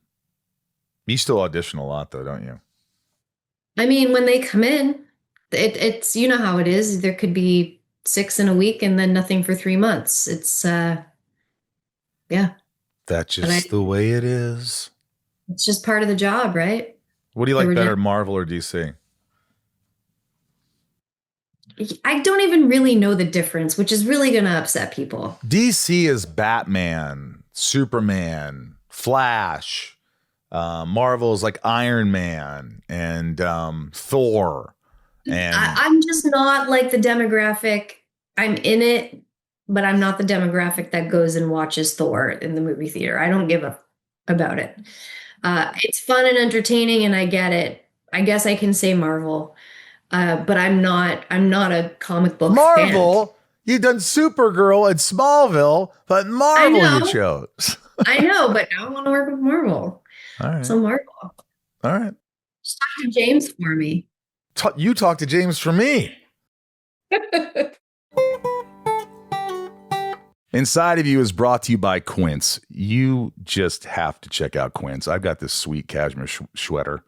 still audition a lot though, don't you? I mean, when they come in, it's you know how it is. There could be 6 in a week and then nothing for 3 months. It's yeah. That's just the way it is. It's just part of the job, right? What do you like better, Marvel or DC? I don't even really know the difference, which is really going to upset people. DC is Batman, Superman, Flash. Marvel is like Iron Man and Thor. And I'm just not like the demographic. I'm in it, but I'm not the demographic that goes and watches Thor in the movie theater. I don't give a about it. It's fun and entertaining, and I get it. I guess I can say Marvel, but I'm not a comic book Marvel. fan. You've done Supergirl and Smallville, but Marvel you chose. I know, but now I want to work with Marvel. All right. So Marvel. All right. Just talk to James for me. You talk to James for me. Inside of You is brought to you by Quint. You just have to check out Quint. I've got this sweet cashmere sweater,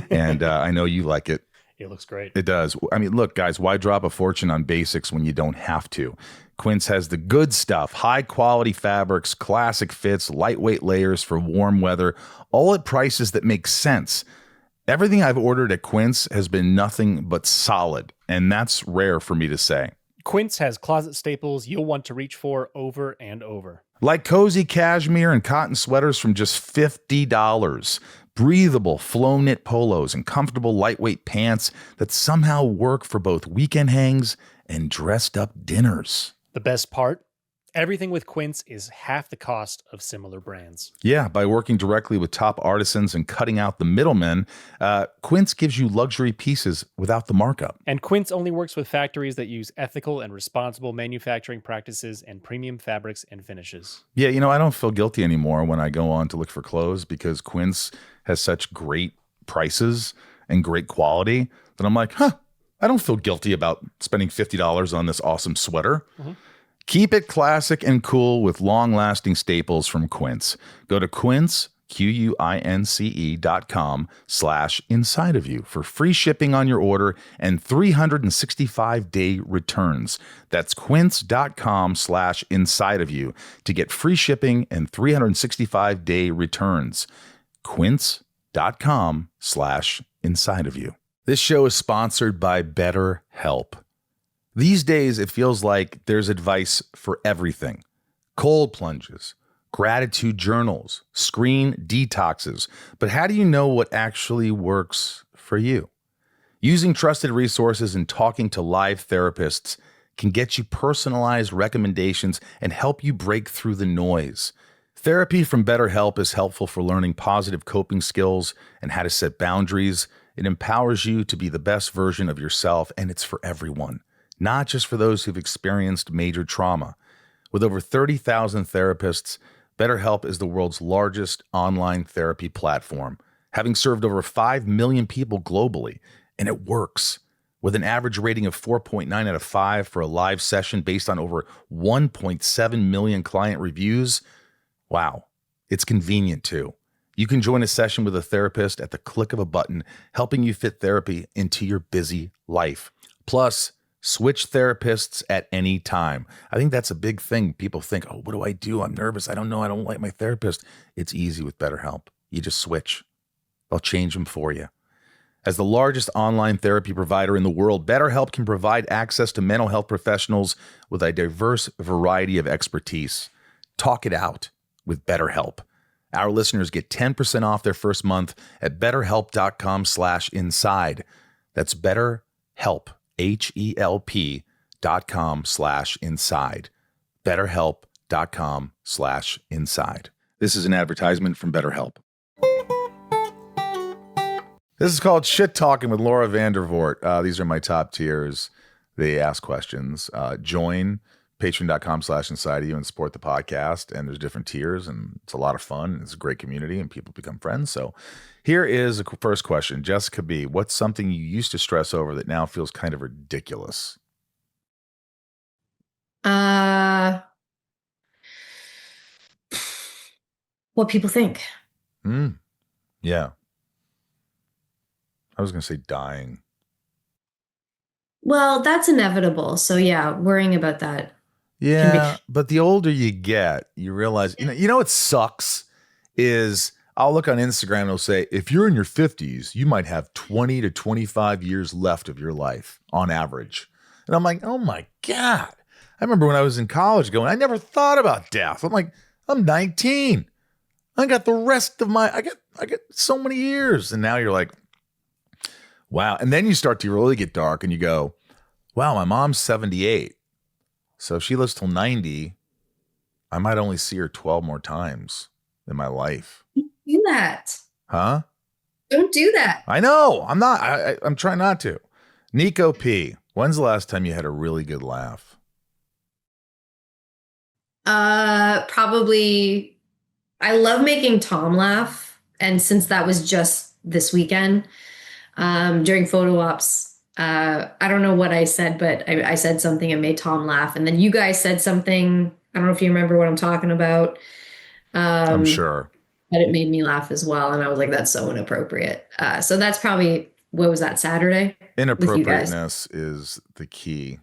and I know you like it. It looks great. It does. I mean, look, guys, why drop a fortune on basics when you don't have to? Quint has the good stuff, high-quality fabrics, classic fits, lightweight layers for warm weather, all at prices that make sense. Everything I've ordered at Quint has been nothing but solid, and that's rare for me to say. Quint has closet staples you'll want to reach for over and over. Like cozy cashmere and cotton sweaters from just $50. Breathable flow knit polos and comfortable lightweight pants that somehow work for both weekend hangs and dressed up dinners. The best part? Everything with Quint is half the cost of similar brands. Yeah, by working directly with top artisans and cutting out the middlemen, Quint gives you luxury pieces without the markup. And Quint only works with factories that use ethical and responsible manufacturing practices and premium fabrics and finishes. Yeah, I don't feel guilty anymore when I go on to look for clothes because Quint has such great prices and great quality that I'm like, I don't feel guilty about spending $50 on this awesome sweater. Mm-hmm. Keep it classic and cool with long-lasting staples from Quint. Go to Quince, QUINCE.com/inside of you for free shipping on your order and 365-day returns. That's quince.com/inside of you to get free shipping and 365-day returns. Quince.com/inside of you. This show is sponsored by BetterHelp. These days, it feels like there's advice for everything. Cold plunges, gratitude journals, screen detoxes. But how do you know what actually works for you? Using trusted resources and talking to live therapists can get you personalized recommendations and help you break through the noise. Therapy from BetterHelp is helpful for learning positive coping skills and how to set boundaries. It empowers you to be the best version of yourself, and it's for everyone, not just for those who've experienced major trauma. With over 30,000 therapists, BetterHelp is the world's largest online therapy platform, having served over 5 million people globally, and it works. With an average rating of 4.9 out of 5 for a live session based on over 1.7 million client reviews. Wow, it's convenient too. You can join a session with a therapist at the click of a button, helping you fit therapy into your busy life. Plus, switch therapists at any time. I think that's a big thing. People think, oh, what do I do? I'm nervous. I don't know. I don't like my therapist. It's easy with BetterHelp. You just switch. They'll change them for you. As the largest online therapy provider in the world, BetterHelp can provide access to mental health professionals with a diverse variety of expertise. Talk it out with BetterHelp. Our listeners get 10% off their first month at betterhelp.com/inside. That's BetterHelp, HELP.com/inside. BetterHelp.com/inside. This is an advertisement from BetterHelp. This is called Shit Talking with Laura Vandervoort. These are my top tiers. They ask questions. Join patreon.com/inside of you and support the podcast. And there's different tiers, and it's a lot of fun. It's a great community, and people become friends. So here is the first question. Jessica B, what's something you used to stress over that now feels kind of ridiculous? What people think. Yeah. I was going to say dying. Well, that's inevitable. So yeah, worrying about that. Yeah, but the older you get, you realize, you know what sucks is I'll look on Instagram and it'll say, if you're in your 50s, you might have 20 to 25 years left of your life on average. And I'm like, oh my God. I remember when I was in college going, I never thought about death. I'm like, I'm 19. I got the rest of I get so many years. And now you're like, wow. And then you start to really get dark and you go, wow, my mom's 78. So if she lives till 90, I might only see her 12 more times in my life. Don't do that. Huh? Don't do that. I know. I'm not. I'm trying not to. Niko P, when's the last time you had a really good laugh? Probably. I love making Tom laugh. And since that was just this weekend, during photo ops, I don't know what I said, but I said something and made Tom laugh. And then you guys said something. I don't know if you remember what I'm talking about. I'm sure. But it made me laugh as well. And I was like, that's so inappropriate. So that's probably, what was that, Saturday? Inappropriateness is the key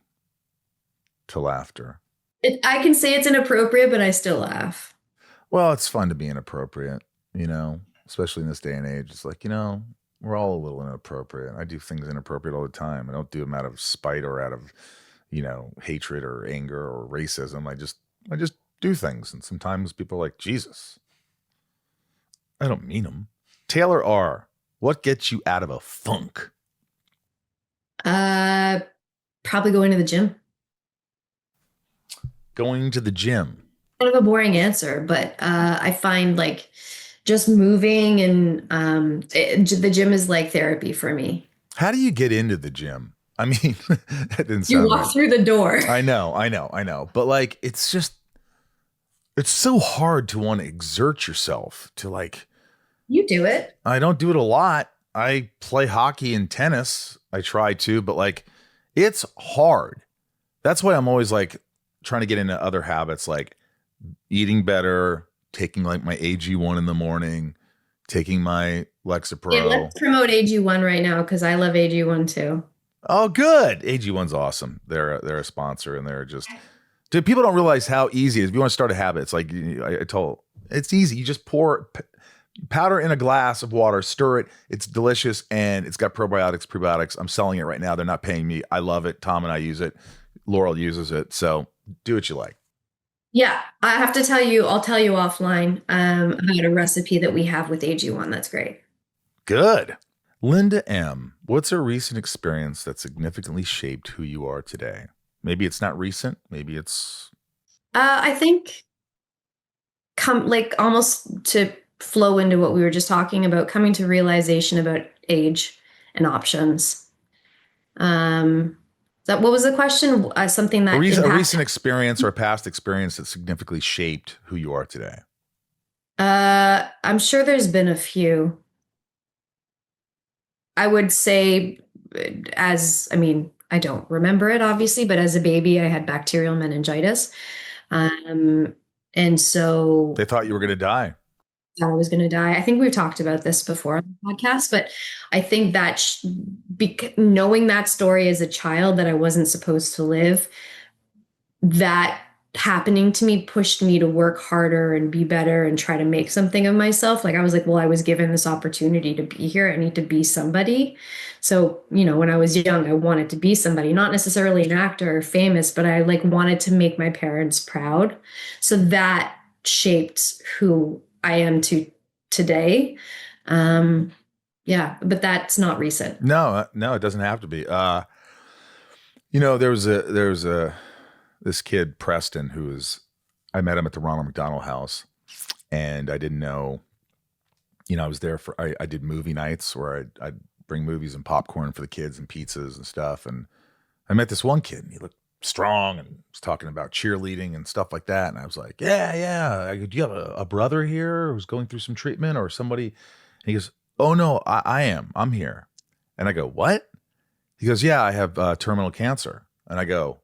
to laughter. I can say it's inappropriate, but I still laugh. Well, it's fun to be inappropriate, especially in this day and age. It's like, we're all a little inappropriate. I do things inappropriate all the time. I don't do them out of spite or out of, hatred or anger or racism. I just do things. And sometimes people are like, Jesus, I don't mean them. Taylor R, what gets you out of a funk? Probably going to the gym. Going to the gym. Kind of a boring answer, but I find like just moving and the gym is like therapy for me. How do you get into the gym? I mean, that didn't sound you walk right. through the door. I know. But like, it's so hard to want to exert yourself to like. You do it. I don't do it a lot. I play hockey and tennis. I try to, but like, it's hard. That's why I'm always like trying to get into other habits, like eating better, taking like my AG1 in the morning, taking my Lexapro. Yeah, let's promote AG1 right now because I love AG1 too. Oh, good. AG1's awesome. They're a sponsor, and they're just, dude, people don't realize how easy it is. If you want to start a habit, it's like it's easy. You just pour powder in a glass of water, stir it. It's delicious, and it's got probiotics, prebiotics. I'm selling it right now. They're not paying me. I love it. Tom and I use it. Laurel uses it. So do what you like. Yeah, I have to tell you, I'll tell you offline about a recipe that we have with AG1. That's great. Good. Linda M, what's a recent experience that significantly shaped who you are today? Maybe it's not recent. Maybe it's... I think come like almost to flow into what we were just talking about, coming to realization about age and options. What was the question? Something that a recent experience or a past experience that significantly shaped who you are today. I'm sure there's been a few. I would say, I don't remember it obviously, but as a baby, I had bacterial meningitis. And so they thought you were going to die. I was going to die. I think we've talked about this before on the podcast, but I think that knowing that story as a child that I wasn't supposed to live, that happening to me pushed me to work harder and be better and try to make something of myself. Like I was like, well, I was given this opportunity to be here. I need to be somebody. So, when I was young, I wanted to be somebody, not necessarily an actor or famous, but I like wanted to make my parents proud. So that shaped who I am today. Yeah, but that's not recent. No, it doesn't have to be. There was this kid, Preston, I met him at the Ronald McDonald House, and I didn't know, I was there I did movie nights where I'd bring movies and popcorn for the kids and pizzas and stuff. And I met this one kid, and he looked strong and was talking about cheerleading and stuff like that. And I was like, yeah. Do you have a brother here who's going through some treatment or somebody? And he goes, oh no, I am. I'm here. And I go, what? He goes, yeah, I have terminal cancer. And I go,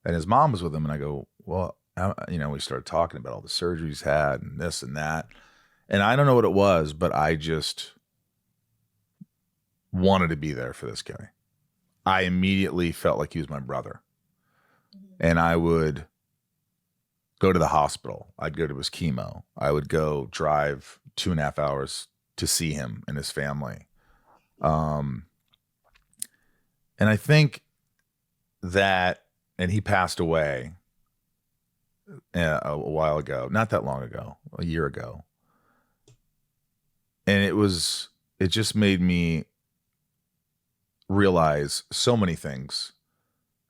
and his mom was with him. And I go, well, we started talking about all the surgeries he's had and this and that. And I don't know what it was, but I just wanted to be there for this guy. I immediately felt like he was my brother. And I would go to the hospital. I'd go to his chemo. I would go drive 2.5 hours to see him and his family. And I think that, and he passed away a while ago, not that long ago, a year ago. And it just made me realize so many things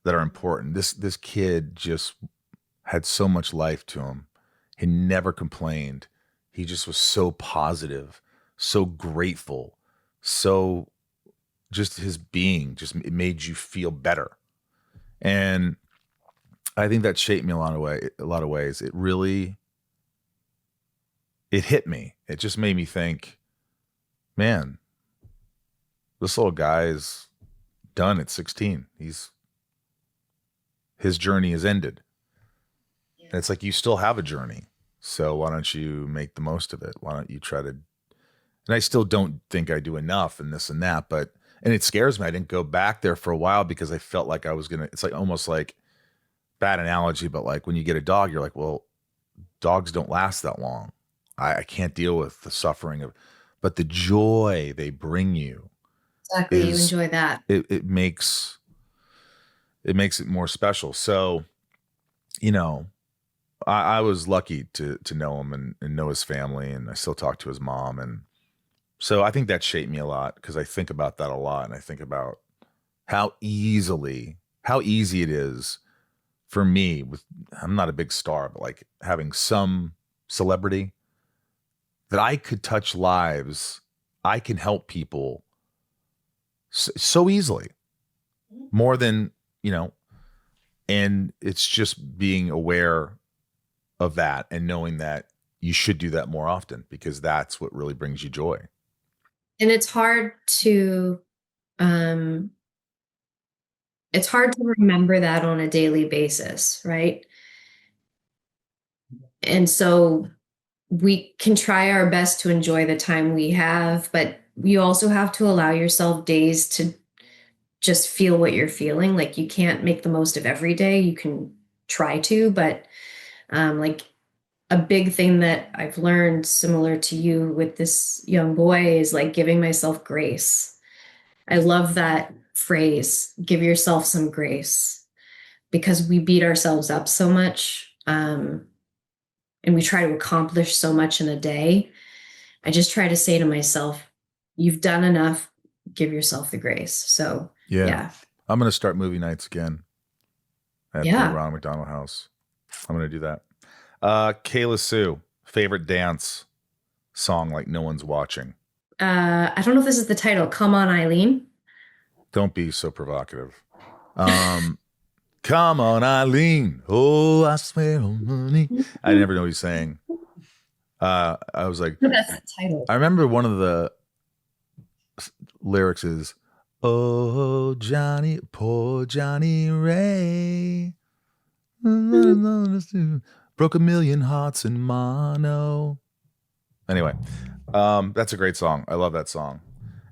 that are important. This kid just had so much life to him. He never complained. He just was so positive, so grateful, so just his being, it made you feel better. And I think that shaped me a lot of ways. It hit me. It just made me think, man, this little guy is done at 16. His journey is ended. Yeah. And it's like, you still have a journey. So why don't you make the most of it? Why don't you try to, and I still don't think I do enough and this and that, and it scares me. I didn't go back there for a while because I felt like I was it's like almost like bad analogy, but like when you get a dog, you're like, well, dogs don't last that long. I can't deal with the suffering but the joy they bring you. Exactly. You enjoy that. It makes it more special. So, I was lucky to know him and know his family, and I still talk to his mom. And so I think that shaped me a lot because I think about that a lot. And I think about how easy it is for me I'm not a big star, but like having some celebrity that I could touch lives. I can help people so easily, more than, and it's just being aware of that and knowing that you should do that more often because that's what really brings you joy. And it's hard to remember that on a daily basis, right? And so we can try our best to enjoy the time we have, but you also have to allow yourself days to just feel what you're feeling. Like you can't make the most of every day. You can try to, but like a big thing that I've learned similar to you with this young boy is like giving myself grace. I love that phrase, give yourself some grace, because we beat ourselves up so much. And we try to accomplish so much in a day. I just try to say to myself, you've done enough, give yourself the grace. So yeah. I'm going to start movie nights again at the Ronald McDonald House. I'm going to do that. Kayla Sue, favorite dance song like no one's watching. I don't know if this is the title. Come on, Eileen. Don't be so provocative. Come on, Eileen. Oh, I swear on money. I never know what he's saying. I was like, That's the title. I remember one of the lyrics is, oh, Johnny, poor Johnny Ray. Broke a million hearts in mono. Anyway, that's a great song. I love that song.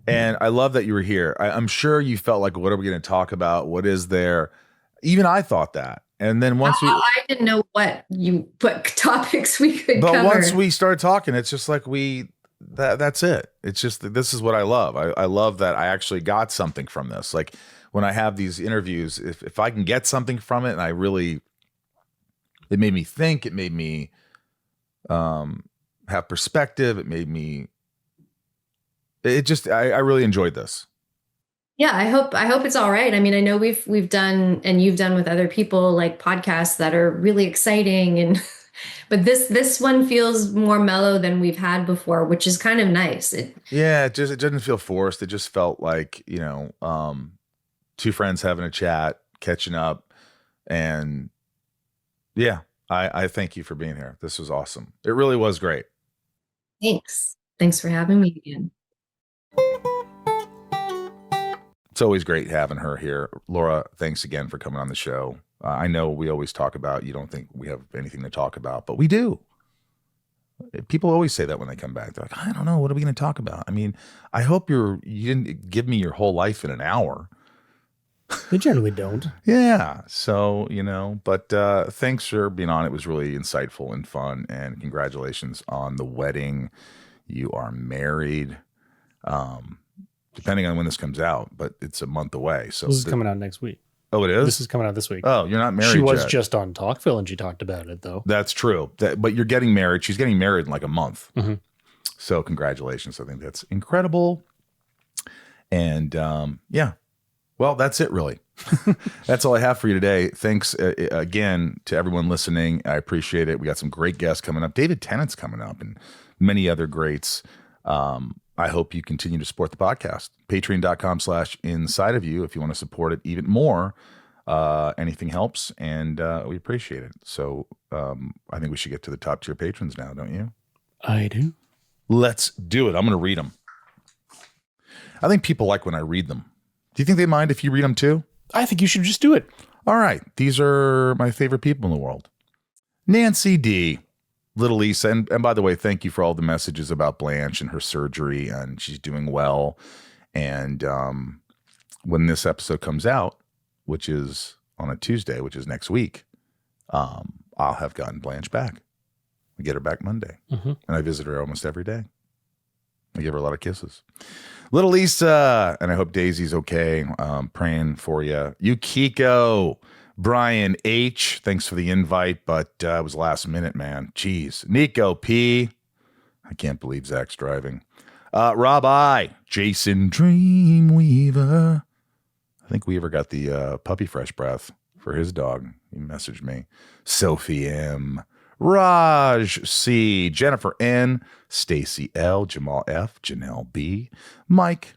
And I love that you were here. I'm sure you felt like, what are we going to talk about? What is there? Even I thought that. And then once I didn't know what topics we could cover. But once we started talking, it's just like that's it. It's just, this is what I love. I love that I actually got something from this. Like when I have these interviews, if I can get something from it, and it made me think, it made me have perspective. It made me, I really enjoyed this. Yeah, I hope it's all right. I mean, I know we've done, and you've done with other people, like podcasts that are really exciting, but this one feels more mellow than we've had before, which is kind of nice. It didn't feel forced. It just felt like, two friends having a chat, catching up, and yeah, I thank you for being here. This was awesome. It really was great. Thanks for having me again. It's always great having her here. Laura, thanks again for coming on the show. I know we always talk about, you don't think we have anything to talk about, but we do. People always say that when they come back. They're like, I don't know, what are we going to talk about? I mean, I hope you didn't give me your whole life in an hour. They generally don't. Yeah. So, but thanks for being on. It was really insightful and fun. And congratulations on the wedding. You are married. Depending on when this comes out, but it's a month away. So this is coming out next week. Oh, it is? This is coming out this week. Oh, you're not married She was yet. just on Talkville and she talked about it, though. That's true. But you're getting married. She's getting married in like a month. Mm-hmm. So congratulations. I think that's incredible. And yeah, well, that's it really. That's all I have for you today. Thanks again to everyone listening. I appreciate it. We got some great guests coming up. David Tennant's coming up and many other greats. I hope you continue to support the podcast. Patreon.com/inside of you if you want to support it even more. Anything helps, and we appreciate it. So I think we should get to the top tier patrons now, don't you? I do. Let's do it. I'm going to read them. I think people like when I read them. Do you think they mind if you read them too? I think you should just do it. All right. These are my favorite people in the world. Nancy D. Little Lisa, and by the way, thank you for all the messages about Blanche and her surgery, and she's doing well. And when this episode comes out, which is on a Tuesday, which is next week, I'll have gotten Blanche back. I get her back Monday, and I visit her almost every day. I give her a lot of kisses. Little Lisa, and I hope Daisy's okay. Praying for you. Yukiko. Brian H, thanks for the invite, but it was last minute, man. Jeez. Niko P, I can't believe Zach's driving. Rob I, Jason Dreamweaver. I think Weaver got the puppy fresh breath for his dog. He messaged me. Sophie M, Raj C, Jennifer N, Stacey L, Jamal F, Janelle B, Mike,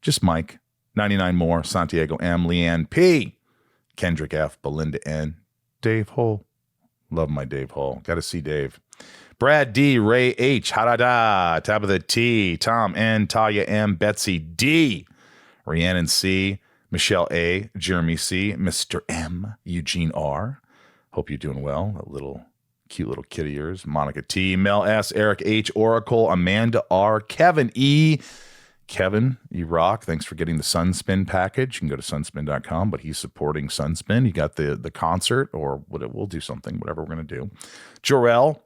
just Mike, 99 more, Santiago M, Leanne P, Kendrick F, Belinda N, Dave Hull. Love my Dave Hull. Got to see Dave. Brad D, Ray H, Harada, Tabitha T, Tom N, Talia M, Betsy D, Rhiannon C, Michelle A, Jeremy C, Mr. M, Eugene R. Hope you're doing well. A cute little kid of yours. Monica T, Mel S, Eric H, Oracle, Amanda R, Kevin E. Kevin, you rock. Thanks for getting the Sunspin package. You can go to sunspin.com, but he's supporting Sunspin. You got the concert, or we'll do something, whatever we're going to do. Jorel,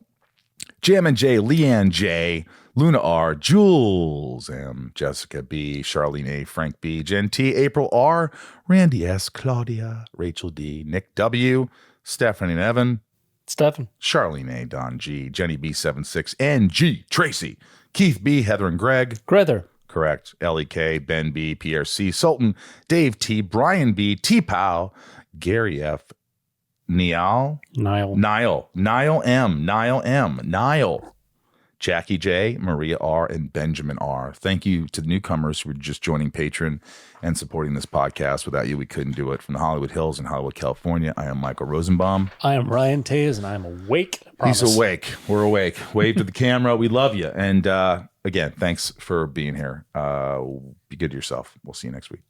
Jam and J, Leanne J, Luna R, Jules M, Jessica B, Charlene A, Frank B, Jen T, April R, Randy S, Claudia, Rachel D, Nick W, Stephanie and Evan, Stephen, Charlene A, Don G, Jenny B76, NG, Tracy, Keith B, Heather and Greg. Grether. Correct. L.E.K., Ben B., Pierre C., Sultan, Dave T., Brian B., T. Pow, Gary F., Niall M, Jackie J, Maria R, and Benjamin R. Thank you to the newcomers who were just joining Patreon and supporting this podcast. Without you, we couldn't do it. From the Hollywood Hills in Hollywood, California, I am Michael Rosenbaum. I am Ryan Taze, and I'm awake. He's awake. We're awake. Wave to the camera. We love you. And again, thanks for being here. Be good to yourself. We'll see you next week.